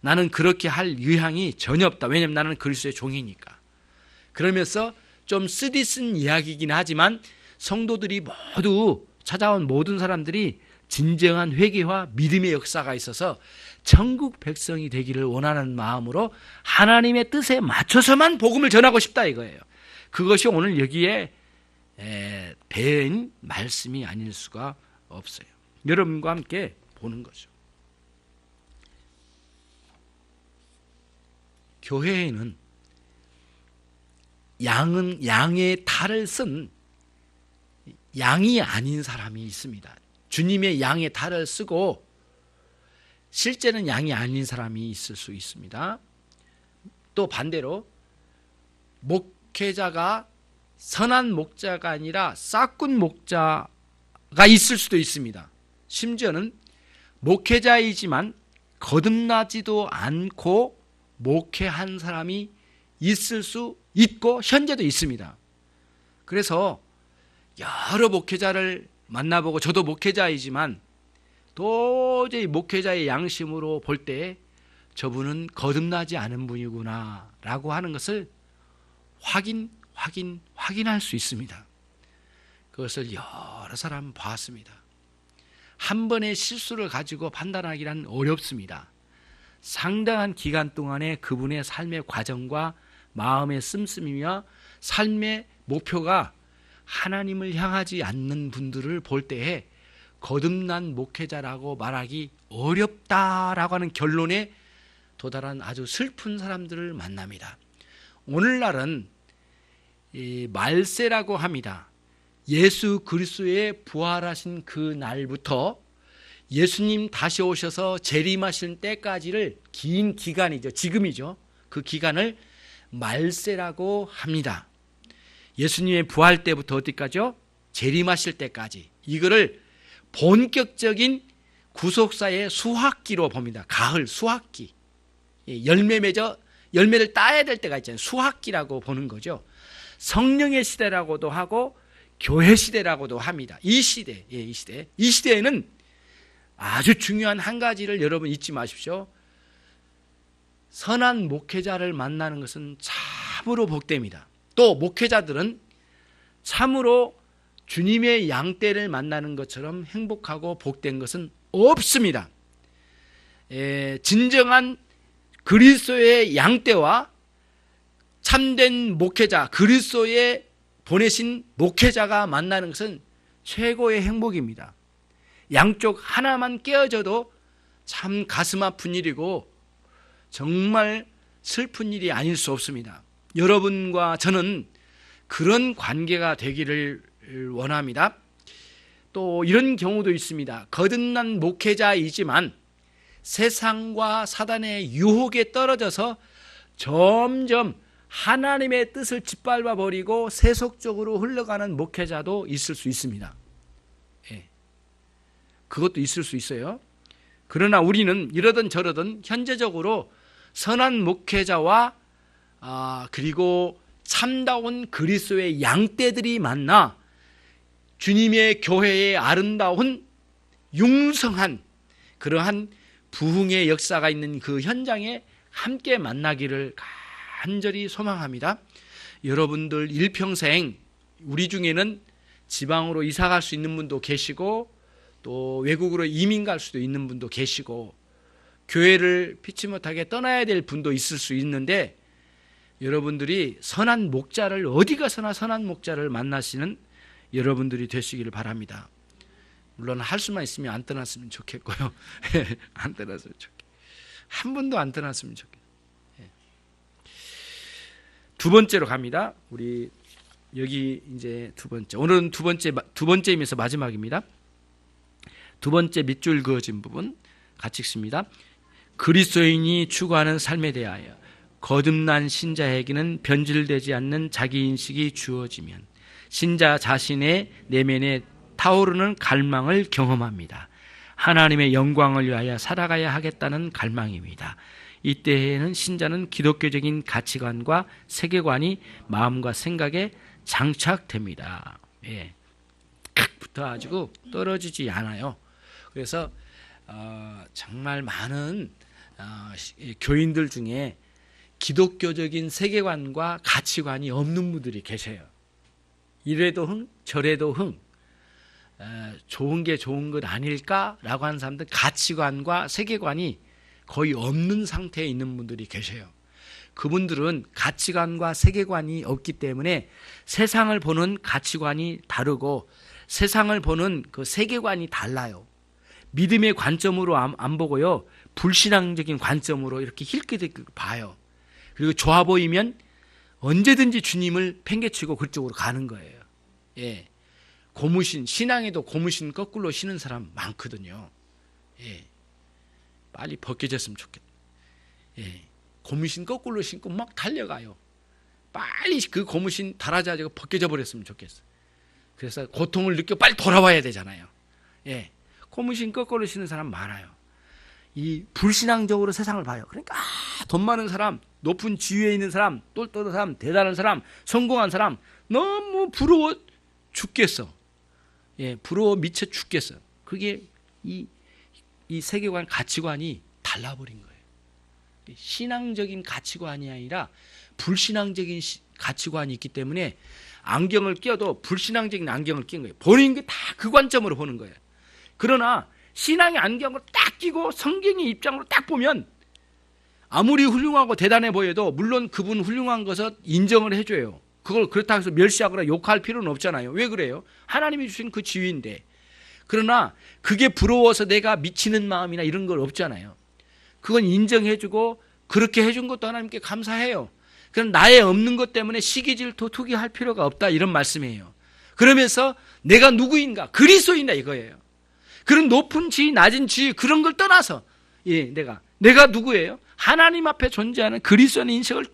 나는 그렇게 할 의향이 전혀 없다. 왜냐하면 나는 그리스도의 종이니까. 그러면서 좀 쓰디쓴 이야기이긴 하지만 성도들이 모두 찾아온 모든 사람들이 진정한 회개와 믿음의 역사가 있어서 천국 백성이 되기를 원하는 마음으로 하나님의 뜻에 맞춰서만 복음을 전하고 싶다 이거예요. 그것이 오늘 여기에 배인 말씀이 아닐 수가 없어요. 여러분과 함께 보는 거죠. 교회에는 양의 탈을 쓴 양이 아닌 사람이 있습니다. 주님의 양의 탈을 쓰고 실제는 양이 아닌 사람이 있을 수 있습니다. 또 반대로 목회자가 선한 목자가 아니라 싹군 목자가 있을 수도 있습니다. 심지어는 목회자이지만 거듭나지도 않고 목회한 사람이 있을 수 있고 현재도 있습니다. 그래서 여러 목회자를 만나보고 저도 목회자이지만 도저히 목회자의 양심으로 볼 때 저분은 거듭나지 않은 분이구나 라고 하는 것을 확인할 수 있습니다. 그것을 여러 사람 봤습니다. 한 번의 실수를 가지고 판단하기란 어렵습니다. 상당한 기간 동안에 그분의 삶의 과정과 마음의 씀씀이며 삶의 목표가 하나님을 향하지 않는 분들을 볼 때에 거듭난 목회자라고 말하기 어렵다라고 하는 결론에 도달한 아주 슬픈 사람들을 만납니다. 오늘날은 이 말세라고 합니다. 예수 그리스도의 부활하신 그 날부터 예수님 다시 오셔서 재림하실 때까지를 긴 기간이죠. 지금이죠. 그 기간을 말세라고 합니다. 예수님의 부활 때부터 어디까지요? 재림하실 때까지. 이거를 본격적인 구속사의 수학기로 봅니다. 가을 수학기. 열매 맺어 열매를 따야 될 때가 있잖아요. 수확기라고 보는 거죠. 성령의 시대라고도 하고 교회 시대라고도 합니다. 이 시대에는 아주 중요한 한 가지를 여러분 잊지 마십시오. 선한 목회자를 만나는 것은 참으로 복됩니다. 또 목회자들은 참으로 주님의 양떼를 만나는 것처럼 행복하고 복된 것은 없습니다. 진정한 그리스도의 양떼와 참된 목회자, 그리스도의 보내신 목회자가 만나는 것은 최고의 행복입니다. 양쪽 하나만 깨어져도 참 가슴 아픈 일이고 정말 슬픈 일이 아닐 수 없습니다. 여러분과 저는 그런 관계가 되기를 원합니다. 또 이런 경우도 있습니다. 거듭난 목회자이지만 세상과 사단의 유혹에 떨어져서 점점 하나님의 뜻을 짓밟아 버리고 세속적으로 흘러가는 목회자도 있을 수 있습니다. 그것도 있을 수 있어요. 그러나 우리는 이러든 저러든 현재적으로 선한 목회자와 그리고 참다운 그리스도의 양떼들이 만나 주님의 교회의 아름다운 융성한 그러한 부흥의 역사가 있는 그 현장에 함께 만나기를 간절히 소망합니다. 여러분들 일평생 우리 중에는 지방으로 이사 갈 수 있는 분도 계시고 또 외국으로 이민 갈 수도 있는 분도 계시고 교회를 피치 못하게 떠나야 될 분도 있을 수 있는데 여러분들이 선한 목자를 어디 가서나 선한 목자를 만나시는 여러분들이 되시기를 바랍니다. 물론 할 수만 있으면 안 떠났으면 좋겠고요. 안 떠났으면 좋겠고 한 번도 안 떠났으면 좋겠고. 두 번째로 갑니다. 우리 여기 이제 두 번째. 오늘은 두 번째이면서 마지막입니다. 두 번째 밑줄 그어진 부분 같이 읽습니다. 그리스도인이 추구하는 삶에 대하여 거듭난 신자에게는 변질되지 않는 자기 인식이 주어지면 신자 자신의 내면에 타오르는 갈망을 경험합니다. 하나님의 영광을 위하여 살아가야 하겠다는 갈망입니다. 이때에는 신자는 기독교적인 가치관과 세계관이 마음과 생각에 장착됩니다. 탁 붙어가지고 떨어지지 않아요. 그래서 정말 많은 교인들 중에 기독교적인 세계관과 가치관이 없는 분들이 계세요. 이래도 흥 저래도 흥 좋은 게 좋은 것 아닐까라고 하는 사람들 가치관과 세계관이 거의 없는 상태에 있는 분들이 계세요. 그분들은 가치관과 세계관이 없기 때문에 세상을 보는 가치관이 다르고 세상을 보는 그 세계관이 달라요. 믿음의 관점으로 안 보고요. 불신앙적인 관점으로 이렇게 힐끗힐끗 봐요. 그리고 좋아 보이면 언제든지 주님을 팽개치고 그쪽으로 가는 거예요. 고무신, 신앙에도 고무신 거꾸로 신는 사람 많거든요. 빨리 벗겨졌으면 좋겠다. 고무신 거꾸로 신고 막 달려가요. 빨리 그 고무신 달아져가지고 벗겨져 버렸으면 좋겠어. 그래서 고통을 느껴 빨리 돌아와야 되잖아요. 고무신 거꾸로 신는 사람 많아요. 이 불신앙적으로 세상을 봐요. 그러니까 돈 많은 사람, 높은 지위에 있는 사람, 똘똘한 사람, 대단한 사람, 성공한 사람 너무 부러워 죽겠어. 부러워 미쳐 죽겠어. 그게 이 세계관 가치관이 달라버린 거예요. 신앙적인 가치관이 아니라 불신앙적인 가치관이 있기 때문에 안경을 껴도 불신앙적인 안경을 낀 거예요. 보는 게 다 그 관점으로 보는 거예요. 그러나 신앙의 안경을 딱 끼고 성경의 입장으로 딱 보면 아무리 훌륭하고 대단해 보여도 물론 그분 훌륭한 것을 인정을 해줘요. 그걸 그렇다고 해서 멸시하거나 욕할 필요는 없잖아요. 왜 그래요? 하나님이 주신 그 지위인데. 그러나 그게 부러워서 내가 미치는 마음이나 이런 건 없잖아요. 그건 인정해주고 그렇게 해준 것도 하나님께 감사해요. 그럼 나의 없는 것 때문에 시기 질투 투기할 필요가 없다 이런 말씀이에요. 그러면서 내가 누구인가? 그리스도인다 이거예요. 그런 높은 지위 낮은 지위 그런 걸 떠나서 내가 누구예요? 하나님 앞에 존재하는 그리스도인 인식을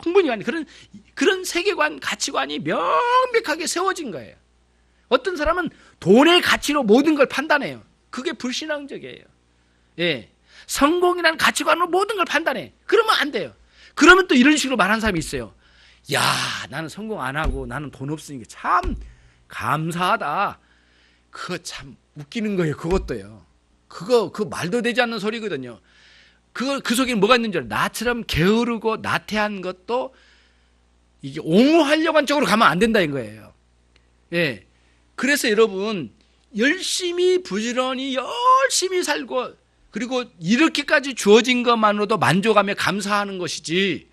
충분히 가는 그런 세계관 가치관이 명백하게 세워진 거예요. 어떤 사람은 돈의 가치로 모든 걸 판단해요. 그게 불신앙적이에요. 성공이라는 가치관으로 모든 걸 판단해. 그러면 안 돼요. 그러면 또 이런 식으로 말하는 사람이 있어요. 야, 나는 성공 안 하고 나는 돈 없으니까 참 감사하다. 그거 참 웃기는 거예요. 그것도요. 그 말도 되지 않는 소리거든요. 그 속에는 뭐가 있는 줄 알아요? 나처럼 게으르고 나태한 것도 이게 옹호하려고 한 쪽으로 가면 안 된다는 거예요. 예. 그래서 여러분, 열심히 부지런히 열심히 살고, 그리고 이렇게까지 주어진 것만으로도 만족하며 감사하는 것이지,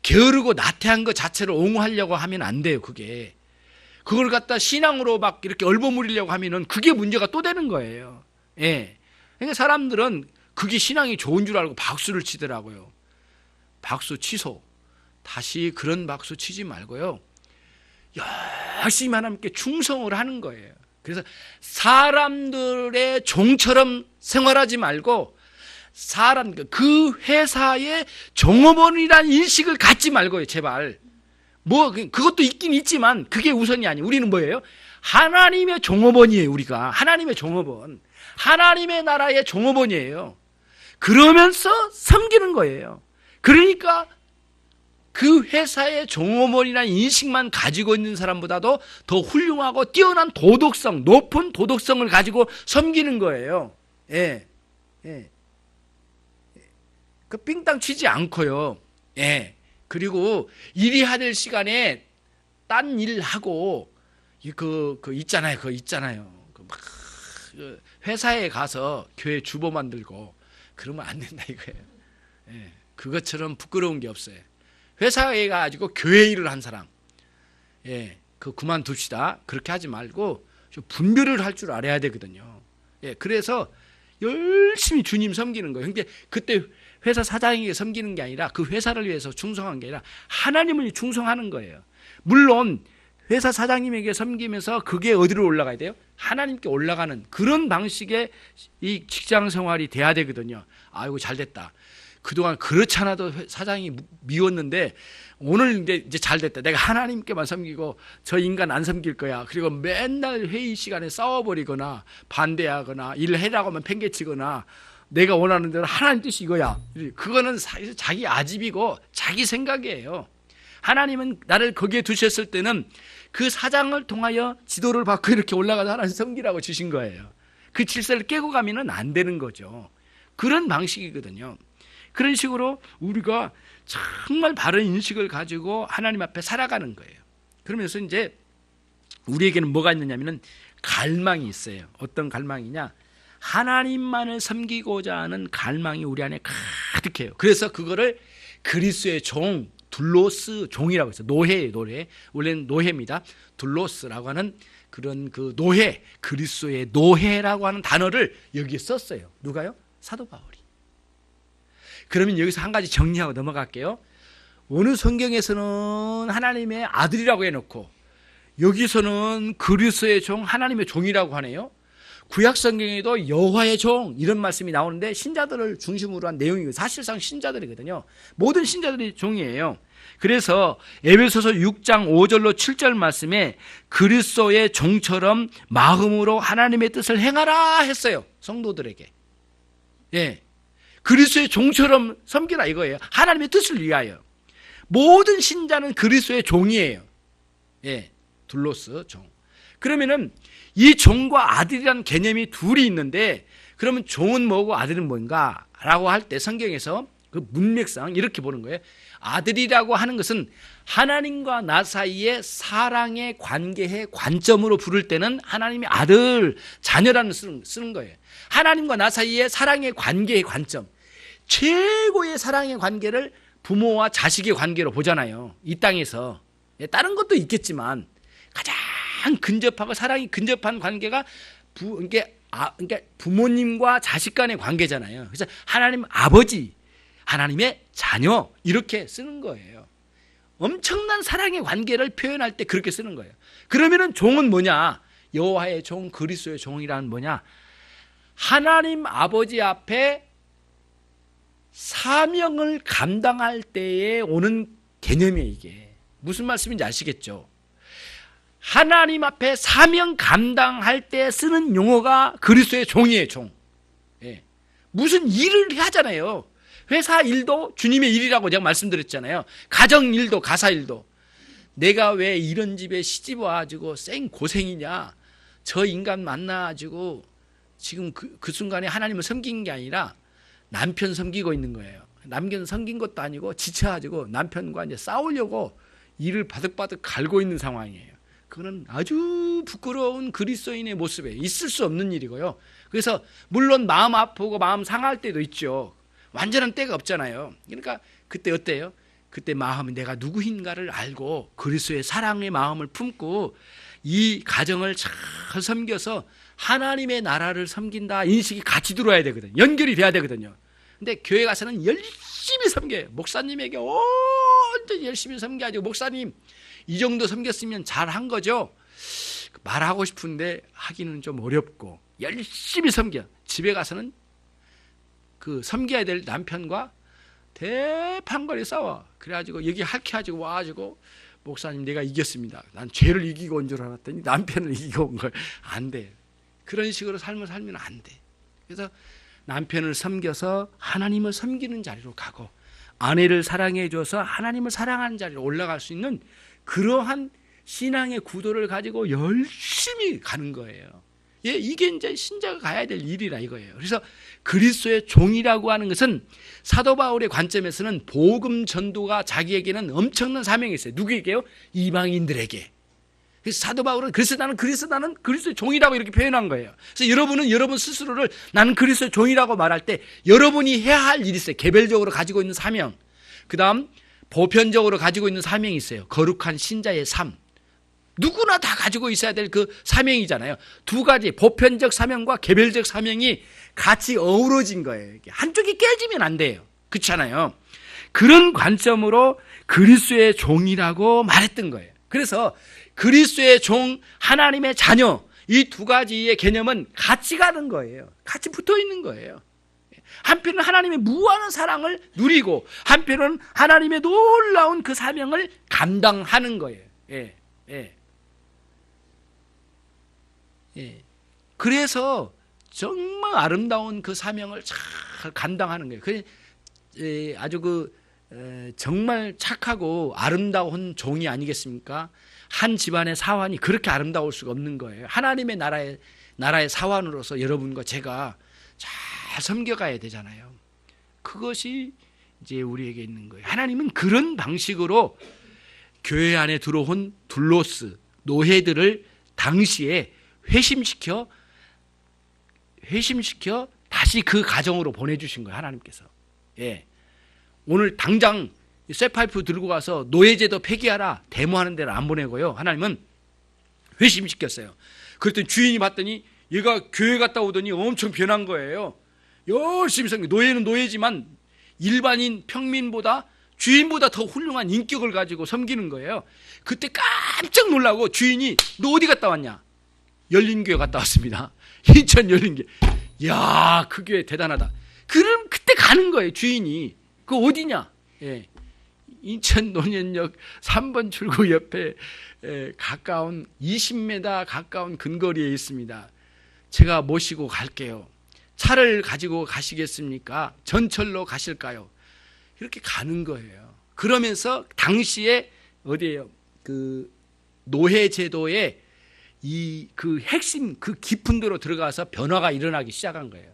게으르고 나태한 것 자체를 옹호하려고 하면 안 돼요. 그걸 갖다 신앙으로 막 이렇게 얼버무리려고 하면은 그게 문제가 또 되는 거예요. 예. 그러니까 사람들은 그게 신앙이 좋은 줄 알고 박수를 치더라고요. 박수 취소. 다시 그런 박수 치지 말고요. 열심히 하나님께 충성을 하는 거예요. 그래서 사람들의 종처럼 생활하지 말고 그 회사의 종업원이라는 인식을 갖지 말고요. 제발. 그것도 있긴 있지만 그게 우선이 아니에요. 우리는 뭐예요? 하나님의 종업원이에요. 우리가 하나님의 종업원, 하나님의 나라의 종업원이에요. 그러면서 섬기는 거예요. 그러니까 그 회사의 종업원이라는 인식만 가지고 있는 사람보다도 더 훌륭하고 뛰어난 도덕성, 높은 도덕성을 가지고 섬기는 거예요. 예, 예. 그 삥땅 치지 않고요. 예. 그리고 일해야 될 시간에 딴 일하고 있잖아요. 회사에 가서 교회 주보 만들고 그러면 안 된다 이거예요. 예. 그것처럼 부끄러운 게 없어요. 회사에 가지고 교회 일을 한 사람, 예, 그만둡시다. 그렇게 하지 말고 좀 분별을 할 줄 알아야 되거든요. 예, 그래서 열심히 주님 섬기는 거예요. 근데 그때 회사 사장에게 섬기는 게 아니라 그 회사를 위해서 충성한 게 아니라 하나님을 충성하는 거예요. 물론 회사 사장님에게 섬기면서 그게 어디로 올라가야 돼요? 하나님께 올라가는 그런 방식의 이 직장 생활이 돼야 되거든요. 아이고 잘 됐다. 그동안 그렇지 않아도 사장이 미웠는데 오늘 이제 잘 됐다. 내가 하나님께만 섬기고 저 인간 안 섬길 거야. 그리고 맨날 회의 시간에 싸워버리거나 반대하거나 일해라고 하면 팽개치거나 내가 원하는 대로 하나님 뜻이 이거야. 그거는 자기 아집이고 자기 생각이에요. 하나님은 나를 거기에 두셨을 때는 그 사장을 통하여 지도를 받고 이렇게 올라가서 하나님 섬기라고 주신 거예요. 그 질서를 깨고 가면은 안 되는 거죠. 그런 방식이거든요. 그런 식으로 우리가 정말 바른 인식을 가지고 하나님 앞에 살아가는 거예요. 그러면서 이제 우리에게는 뭐가 있느냐면은 갈망이 있어요. 어떤 갈망이냐? 하나님만을 섬기고자 하는 갈망이 우리 안에 가득해요. 그래서 그거를 그리스도의 종, 둘로스 종이라고 해서 노예예요. 노예. 원래는 노예입니다. 둘로스라고 하는 그런 그 노예, 그리스도의 노예라고 하는 단어를 여기에 썼어요. 누가요? 사도 바울이. 그러면 여기서 한 가지 정리하고 넘어갈게요. 어느 성경에서는 하나님의 아들이라고 해놓고 여기서는 그리스도의 종, 하나님의 종이라고 하네요. 구약 성경에도 여호와의 종 이런 말씀이 나오는데 신자들을 중심으로 한 내용이고 사실상 신자들이거든요. 모든 신자들이 종이에요. 그래서 에베소서 6장 5절로 7절 말씀에 그리스도의 종처럼 마음으로 하나님의 뜻을 행하라 했어요. 성도들에게. 예. 그리스도의 종처럼 섬기라 이거예요. 하나님의 뜻을 위하여. 모든 신자는 그리스도의 종이에요. 예. 둘로스 종. 그러면은 이 종과 아들이라는 개념이 둘이 있는데 그러면 종은 뭐고 아들은 뭔가? 라고 할 때 성경에서 그 문맥상 이렇게 보는 거예요. 아들이라고 하는 것은 하나님과 나 사이의 사랑의 관계의 관점으로 부를 때는 하나님의 아들, 자녀라는 쓰는 거예요. 하나님과 나 사이의 사랑의 관계의 관점. 최고의 사랑의 관계를 부모와 자식의 관계로 보잖아요. 이 땅에서. 다른 것도 있겠지만 가장 근접하고 사랑이 근접한 관계가 그러니까 부모님과 자식 간의 관계잖아요. 그래서 하나님 아버지, 하나님의 자녀 이렇게 쓰는 거예요. 엄청난 사랑의 관계를 표현할 때 그렇게 쓰는 거예요. 그러면은 종은 뭐냐? 여호와의 종, 그리스도의 종이라는 뭐냐? 하나님 아버지 앞에 사명을 감당할 때에 오는 개념이에요. 이게 무슨 말씀인지 아시겠죠? 하나님 앞에 사명 감당할 때 쓰는 용어가 그리스도의 종이에요. 종. 예. 무슨 일을 하잖아요. 회사 일도 주님의 일이라고 제가 말씀드렸잖아요. 가정 일도 가사 일도. 내가 왜 이런 집에 시집 와가지고 생 고생이냐. 저 인간 만나가지고 지금 그 순간에 하나님을 섬긴 게 아니라 남편 섬기고 있는 거예요. 남편 섬긴 것도 아니고 지쳐가지고 남편과 이제 싸우려고 이를 바득바득 갈고 있는 상황이에요. 그거는 아주 부끄러운 그리스도인의 모습에 있을 수 없는 일이고요. 그래서 물론 마음 아프고 마음 상할 때도 있죠. 완전한 때가 없잖아요. 그러니까 그때 어때요? 그때 마음이 내가 누구인가를 알고 그리스도의 사랑의 마음을 품고 이 가정을 잘 섬겨서 하나님의 나라를 섬긴다 인식이 같이 들어와야 되거든요. 연결이 돼야 되거든요. 근데 교회 가서는 열심히 섬겨요. 목사님에게 온전히 열심히 섬겨가지고 목사님 이 정도 섬겼으면 잘한 거죠. 말하고 싶은데 하기는 좀 어렵고 열심히 섬겨. 집에 가서는 그 섬겨야 될 남편과 대판거리 싸워. 그래가지고 여기 할퀴가지고 와가지고 목사님 내가 이겼습니다. 난 죄를 이기고 온 줄 알았더니 남편을 이기고 온 걸. 안 돼. 그런 식으로 삶을 살면 안 돼. 그래서 남편을 섬겨서 하나님을 섬기는 자리로 가고 아내를 사랑해 줘서 하나님을 사랑하는 자리로 올라갈 수 있는 그러한 신앙의 구도를 가지고 열심히 가는 거예요. 예, 이게 이제 신자가 가야 될 일이라 이거예요. 그래서 그리스도의 종이라고 하는 것은 사도 바울의 관점에서는 복음 전도가 자기에게는 엄청난 사명이 있어요. 누구에게요? 이방인들에게. 그래서 사도 바울은 그래서 나는 그리스도의 종이라고 이렇게 표현한 거예요. 그래서 여러분은 여러분 스스로를 나는 그리스도의 종이라고 말할 때 여러분이 해야 할 일이 있어요. 개별적으로 가지고 있는 사명. 그 다음 보편적으로 가지고 있는 사명이 있어요. 거룩한 신자의 삶. 누구나 다 가지고 있어야 될 그 사명이잖아요. 두 가지 보편적 사명과 개별적 사명이 같이 어우러진 거예요. 한쪽이 깨지면 안 돼요. 그렇잖아요. 그런 관점으로 그리스도의 종이라고 말했던 거예요. 그래서 그리스도의 종, 하나님의 자녀 이 두 가지의 개념은 같이 가는 거예요. 같이 붙어 있는 거예요. 한편은 하나님의 무한한 사랑을 누리고 한편은 하나님의 놀라운 그 사명을 감당하는 거예요. 예, 예. 예. 그래서 정말 아름다운 그 사명을 잘 감당하는 거예요. 아주 정말 착하고 아름다운 종이 아니겠습니까? 한 집안의 사환이 그렇게 아름다울 수가 없는 거예요. 하나님의 나라의 사환으로서 여러분과 제가 잘 섬겨가야 되잖아요. 그것이 이제 우리에게 있는 거예요. 하나님은 그런 방식으로 교회 안에 들어온 둘로스 노예들을 당시에 회심시켜 다시 그 가정으로 보내주신 거예요. 하나님께서. 예. 오늘 당장 쇠파이프 들고 가서 노예제도 폐기하라 데모하는 데를 안 보내고요. 하나님은 회심시켰어요. 그랬더니 주인이 봤더니 얘가 교회 갔다 오더니 엄청 변한 거예요. 열심히 섬겨. 노예는 노예지만 일반인 평민보다 주인보다 더 훌륭한 인격을 가지고 섬기는 거예요. 그때 깜짝 놀라고 주인이 너 어디 갔다 왔냐? 열린교회 갔다 왔습니다. 인천 열린교회. 이야, 그 교회 대단하다. 그럼 그때 가는 거예요. 주인이. 그 어디냐? 예. 인천 논현역 3번 출구 옆에 가까운 20m 가까운 근거리에 있습니다. 제가 모시고 갈게요. 차를 가지고 가시겠습니까? 전철로 가실까요? 이렇게 가는 거예요. 그러면서 당시에 어디예요? 그 노예 제도의 그 핵심 그 깊은 데로 들어가서 변화가 일어나기 시작한 거예요.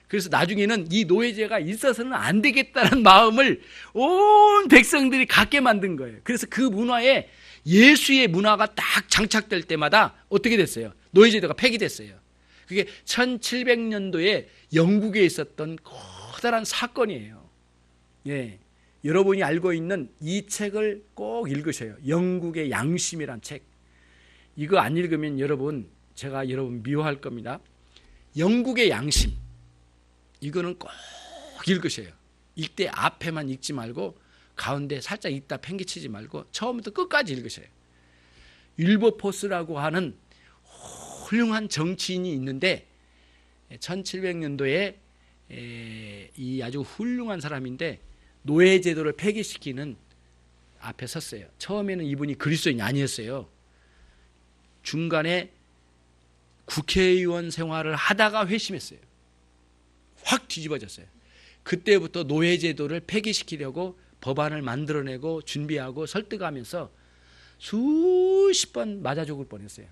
그래서 나중에는 이 노예제가 있어서는 안 되겠다는 마음을 온 백성들이 갖게 만든 거예요. 그래서 그 문화에 예수의 문화가 딱 장착될 때마다 어떻게 됐어요? 노예제도가 폐기됐어요. 그게 1700년도에 영국에 있었던 커다란 사건이에요. 예, 여러분이 알고 있는 이 책을 꼭 읽으셔요. 영국의 양심이란 책. 이거 안 읽으면 제가 여러분 미워할 겁니다. 영국의 양심. 이거는 꼭 읽으셔요. 읽되 앞에만 읽지 말고 가운데 살짝 읽다 팽개치지 말고 처음부터 끝까지 읽으셔요. 윌버포스라고 하는 훌륭한 정치인이 있는데 1700년도에 이 아주 훌륭한 사람인데 노예제도를 폐기시키는 앞에 섰어요. 처음에는 이분이 그리스도인이 아니었어요. 중간에 국회의원 생활을 하다가 회심했어요. 확 뒤집어졌어요. 그때부터 노예제도를 폐기시키려고 법안을 만들어내고 준비하고 설득하면서 수십 번 맞아 죽을 뻔했어요.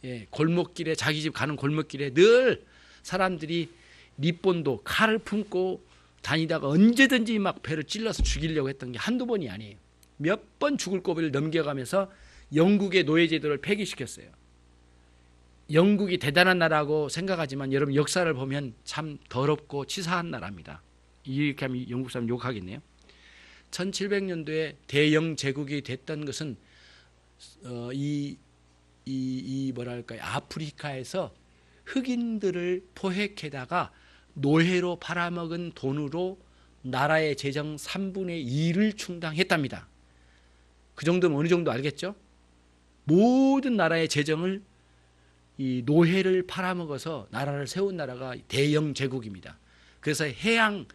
예, 골목길에, 자기 집 가는 골목길에 늘 사람들이 리본도 칼을 품고 다니다가 언제든지 막 배를 찔러서 죽이려고 했던 게 한두 번이 아니에요. 몇 번 죽을 고비를 넘겨가면서 영국의 노예제도를 폐기시켰어요. 영국이 대단한 나라고 생각하지만 여러분 역사를 보면 참 더럽고 치사한 나라입니다. 이렇게 하면 영국 사람 욕하겠네요. 1700년도에 대영 제국이 됐던 것은 뭐랄까요, 아프리카에서 흑인들을 포획해다가 노예로 팔아먹은 돈으로 나라의 재정 3분의 2를 충당했답니다. 그 정도면 어느 정도 알겠죠? 모든 나라의 재정을 이 노예를 팔아먹어서 나라를 세운 나라가 대영 제국입니다. 그래서 해양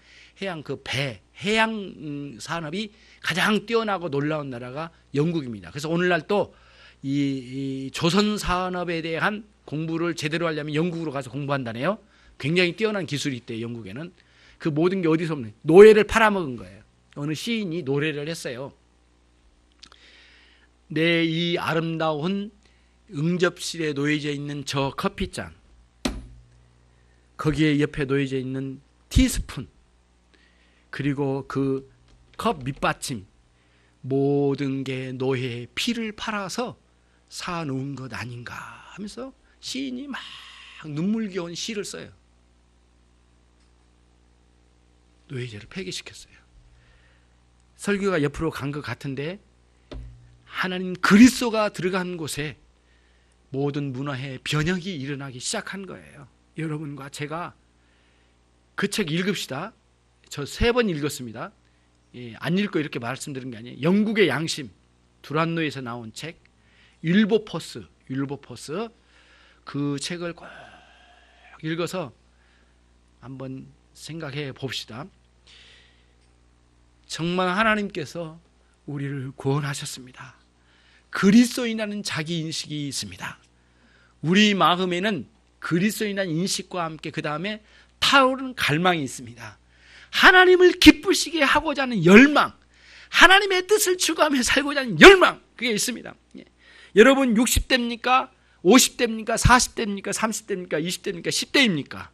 그 배, 해양 산업이 가장 뛰어나고 놀라운 나라가 영국입니다. 그래서 오늘날 또 이 조선 산업에 대한 공부를 제대로 하려면 영국으로 가서 공부한다네요. 굉장히 뛰어난 기술이 있대요, 영국에는. 그 모든 게 어디서 없는 노예를 팔아먹은 거예요. 어느 시인이 노래를 했어요. 내 이 아름다운 응접실에 놓여져 있는 저 커피잔, 거기에 옆에 놓여져 있는 티스푼, 그리고 그 컵 밑받침, 모든 게 노예의 피를 팔아서 사놓은 것 아닌가 하면서 시인이 막 눈물겨운 시를 써요. 노예제를 폐기시켰어요. 설교가 옆으로 간 것 같은데 하나님 그리스도가 들어간 곳에 모든 문화의 변혁이 일어나기 시작한 거예요. 여러분과 제가 그 책 읽읍시다. 저 3번 읽었습니다. 예, 안 읽고 이렇게 말씀드린 게 아니에요. 영국의 양심, 두란노에서 나온 책, 율보포스 그 책을 꼭 읽어서 한번 생각해 봅시다. 정말 하나님께서 우리를 구원하셨습니다. 그리스도인이라는 자기 인식이 있습니다. 우리 마음에는 그리스도인이라는 인식과 함께 그 다음에 타오르는 갈망이 있습니다. 하나님을 기쁘시게 하고자 하는 열망, 하나님의 뜻을 추구하며 살고자 하는 열망, 그게 있습니다. 예. 여러분 60대입니까? 50대입니까? 40대입니까? 30대입니까? 20대입니까? 10대입니까?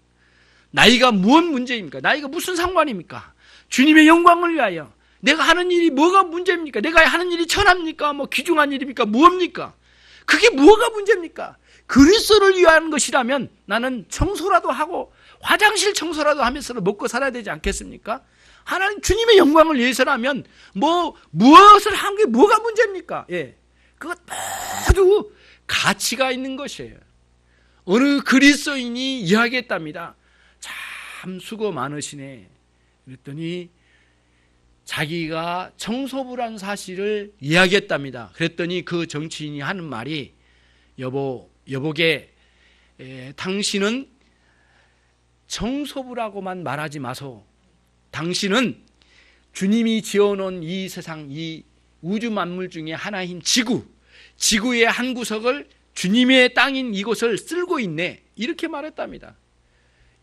나이가 무엇 문제입니까? 나이가 무슨 상관입니까? 주님의 영광을 위하여 내가 하는 일이 뭐가 문제입니까? 내가 하는 일이 천합니까? 뭐 귀중한 일입니까? 무엇입니까? 그게 뭐가 문제입니까? 그리스도를 위한 것이라면 나는 청소라도 하고 화장실 청소라도 하면서 먹고 살아야 되지 않겠습니까? 하나님 주님의 영광을 위해서라면 무엇을 한 게 뭐가 문제입니까? 예. 그것 모두 가치가 있는 것이에요. 어느 그리스도인이 이야기했답니다. 참 수고 많으시네. 그랬더니 자기가 청소부란 사실을 이야기했답니다. 그랬더니 그 정치인이 하는 말이 여보게 당신은 청소부라고만 말하지 마소. 당신은 주님이 지어놓은 이 세상, 이 우주 만물 중에 하나인 지구의 한 구석을 주님의 땅인 이곳을 쓸고 있네. 이렇게 말했답니다.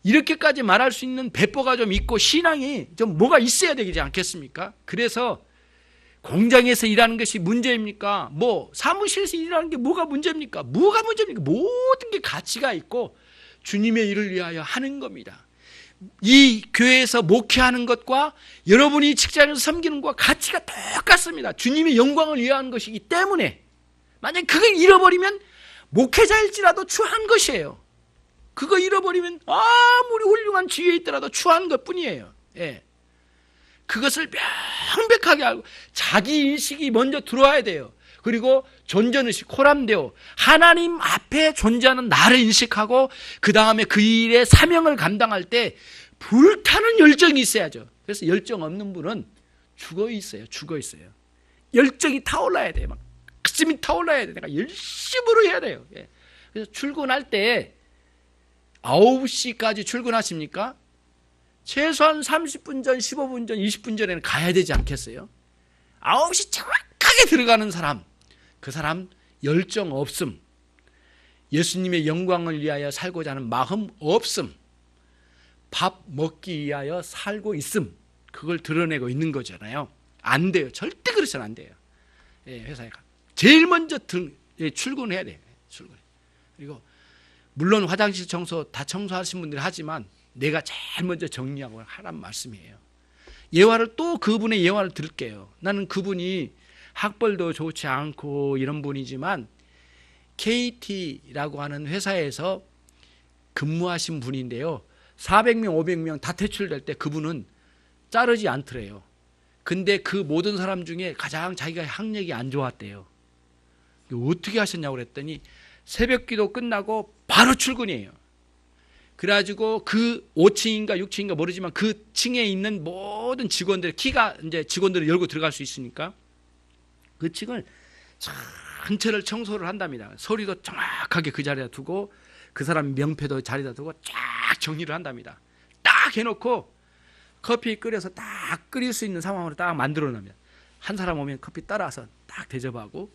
이렇게까지 말할 수 있는 배포가 좀 있고 신앙이 좀 뭐가 있어야 되지 않겠습니까? 그래서 공장에서 일하는 것이 문제입니까? 사무실에서 일하는 게 뭐가 문제입니까? 모든 게 가치가 있고 주님의 일을 위하여 하는 겁니다. 이 교회에서 목회하는 것과 여러분이 직장에서 섬기는 것과 가치가 똑같습니다. 주님의 영광을 위하는 것이기 때문에 만약 그걸 잃어버리면 목회자일지라도 추한 것이에요. 그거 잃어버리면 아무리 훌륭한 지위에 있더라도 추한 것뿐이에요. 예. 그것을 명백하게 알고 자기 인식이 먼저 들어와야 돼요. 그리고 존재의식, 코람데오, 하나님 앞에 존재하는 나를 인식하고 그 다음에 그 일의 사명을 감당할 때 불타는 열정이 있어야죠. 그래서 열정 없는 분은 죽어 있어요. 열정이 타올라야 돼요. 막 가슴이 타올라야 돼요. 내가 열심으로 해야 돼요. 예. 그래서 출근할 때 9시까지 출근하십니까? 최소한 30분 전, 15분 전, 20분 전에는 가야 되지 않겠어요? 9시 정확하게 들어가는 사람, 그 사람 열정 없음, 예수님의 영광을 위하여 살고자 하는 마음 없음, 밥 먹기 위하여 살고 있음, 그걸 드러내고 있는 거잖아요. 안 돼요. 절대 그렇게는 안 돼요. 예, 회사에 제일 먼저 출근해야 돼요. 출근. 그리고 물론 화장실 청소 다 청소하신 분들이 하지만 내가 제일 먼저 정리하고 하란 말씀이에요. 예화를 또 그분의 예화를 들을게요. 나는 그분이 학벌도 좋지 않고 이런 분이지만 KT라고 하는 회사에서 근무하신 분인데요. 400명, 500명 다 퇴출될 때 그분은 자르지 않더래요. 근데 그 모든 사람 중에 가장 자기가 학력이 안 좋았대요. 어떻게 하셨냐고 그랬더니 새벽 기도 끝나고 바로 출근이에요. 그래가지고 그 5층인가 6층인가 모르지만 그 층에 있는 모든 직원들, 키가 이제 직원들을 열고 들어갈 수 있으니까 그 층을 전체를 청소를 한답니다. 서류도 정확하게 그 자리에 두고 그 사람 명패도 자리에다 두고 쫙 정리를 한답니다. 딱 해놓고 커피 끓여서 딱 끓일 수 있는 상황으로 딱 만들어 놔니다. 한 사람 오면 커피 따라서 딱 대접하고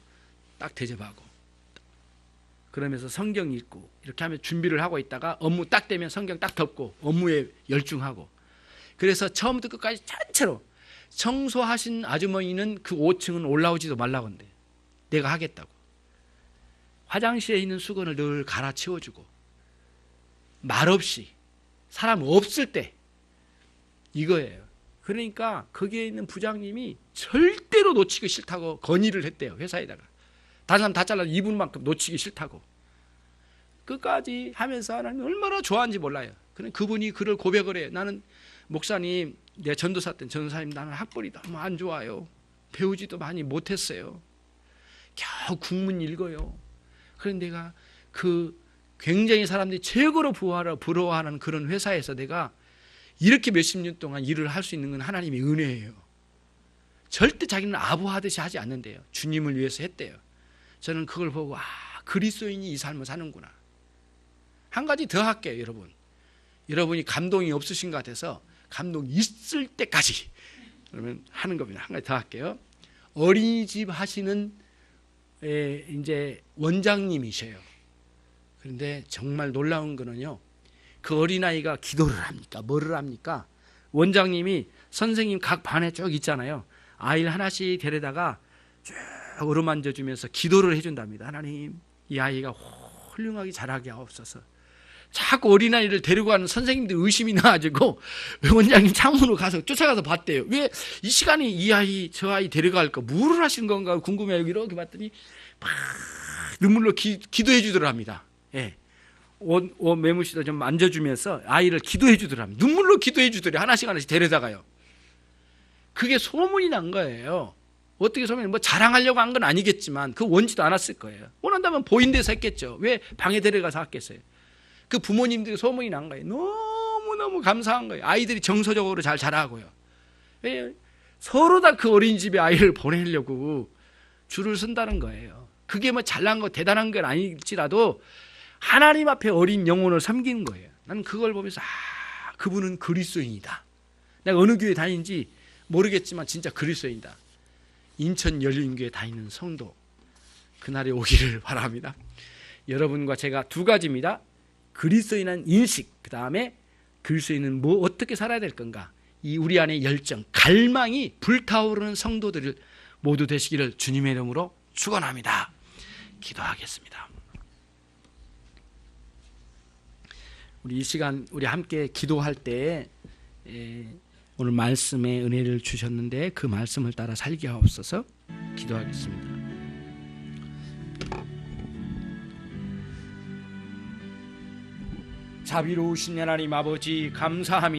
그러면서 성경 읽고 이렇게 하면 준비를 하고 있다가 업무 딱 되면 성경 딱 덮고 업무에 열중하고, 그래서 처음부터 끝까지 전체로 청소하신 아주머니는 그 5층은 올라오지도 말라고 한대. 내가 하겠다고. 화장실에 있는 수건을 늘 갈아치워주고 말없이 사람 없을 때 이거예요. 그러니까 거기에 있는 부장님이 절대로 놓치기 싫다고 건의를 했대요. 회사에다가. 다른 사람 다 잘라서 2분만큼 놓치기 싫다고. 끝까지 하면서 하나님이 얼마나 좋아하는지 몰라요. 그분이 그를 고백을 해요. 나는 목사님, 내 전도사 때 전도사님, 나는 학벌이 너무 안 좋아요. 배우지도 많이 못했어요. 겨우 국문 읽어요. 그런데 내가 그 굉장히 사람들이 최고로 부러워하는 그런 회사에서 내가 이렇게 몇십 년 동안 일을 할 수 있는 건 하나님의 은혜예요. 절대 자기는 아부하듯이 하지 않는데요. 주님을 위해서 했대요. 저는 그걸 보고 그리스도인이 이 삶을 사는구나. 한 가지 더 할게요. 여러분이 감동이 없으신 것 같아서 감동이 있을 때까지 그러면 하는 겁니다. 한 가지 더 할게요. 어린이집 하시는 이제 원장님이셔요. 그런데 정말 놀라운 거는요, 그 어린아이가 기도를 합니까? 뭐를 합니까? 원장님이 선생님 각 반에 쭉 있잖아요. 아이를 하나씩 데려다가 쭉 어루만져주면서 기도를 해준답니다. 하나님, 이 아이가 훌륭하게 자라게 하옵소서. 자꾸 어린아이를 데리고 가는 선생님들 의심이 나가지고 원장님 창문으로 가서 쫓아가서 봤대요. 왜 이 시간에 이 아이 저 아이 데려갈까, 뭐를 하시는 건가 궁금해요. 이렇게 봤더니 막 눈물로 기도해 주더랍니다. 예. 옷 매무시도 좀 만져주면서 아이를 기도해 주더랍니다. 눈물로 기도해 주더래. 하나씩 데려다가요. 그게 소문이 난 거예요. 어떻게 소문이, 뭐 자랑하려고 한 건 아니겠지만 그 원치도 않았을 거예요. 원한다면 보인 데서 했겠죠. 왜 방에 데려가서 했겠어요. 그 부모님들이 소문이 난 거예요. 너무너무 감사한 거예요. 아이들이 정서적으로 잘 자라고요. 서로 다 그 어린이집에 아이를 보내려고 줄을 선다는 거예요. 그게 뭐 잘난 거 대단한 건 아닐지라도 하나님 앞에 어린 영혼을 섬기는 거예요. 나는 그걸 보면서 그분은 그리스도인이다. 내가 어느 교회 다니는지 모르겠지만 진짜 그리스도인이다. 인천 열린교회 다니는 성도 그날이 오기를 바랍니다. 여러분과 제가 두 가지입니다. 그리스도인한 인식, 그 다음에 그리스도인은 어떻게 살아야 될 건가, 이 우리 안의 열정, 갈망이 불타오르는 성도들 모두 되시기를 주님의 이름으로 축원합니다. 기도하겠습니다. 우리 이 시간 우리 함께 기도할 때 오늘 말씀에 은혜를 주셨는데 그 말씀을 따라 살게 하옵소서. 기도하겠습니다. 자비로우신 하나님 아버지, 감사합니다.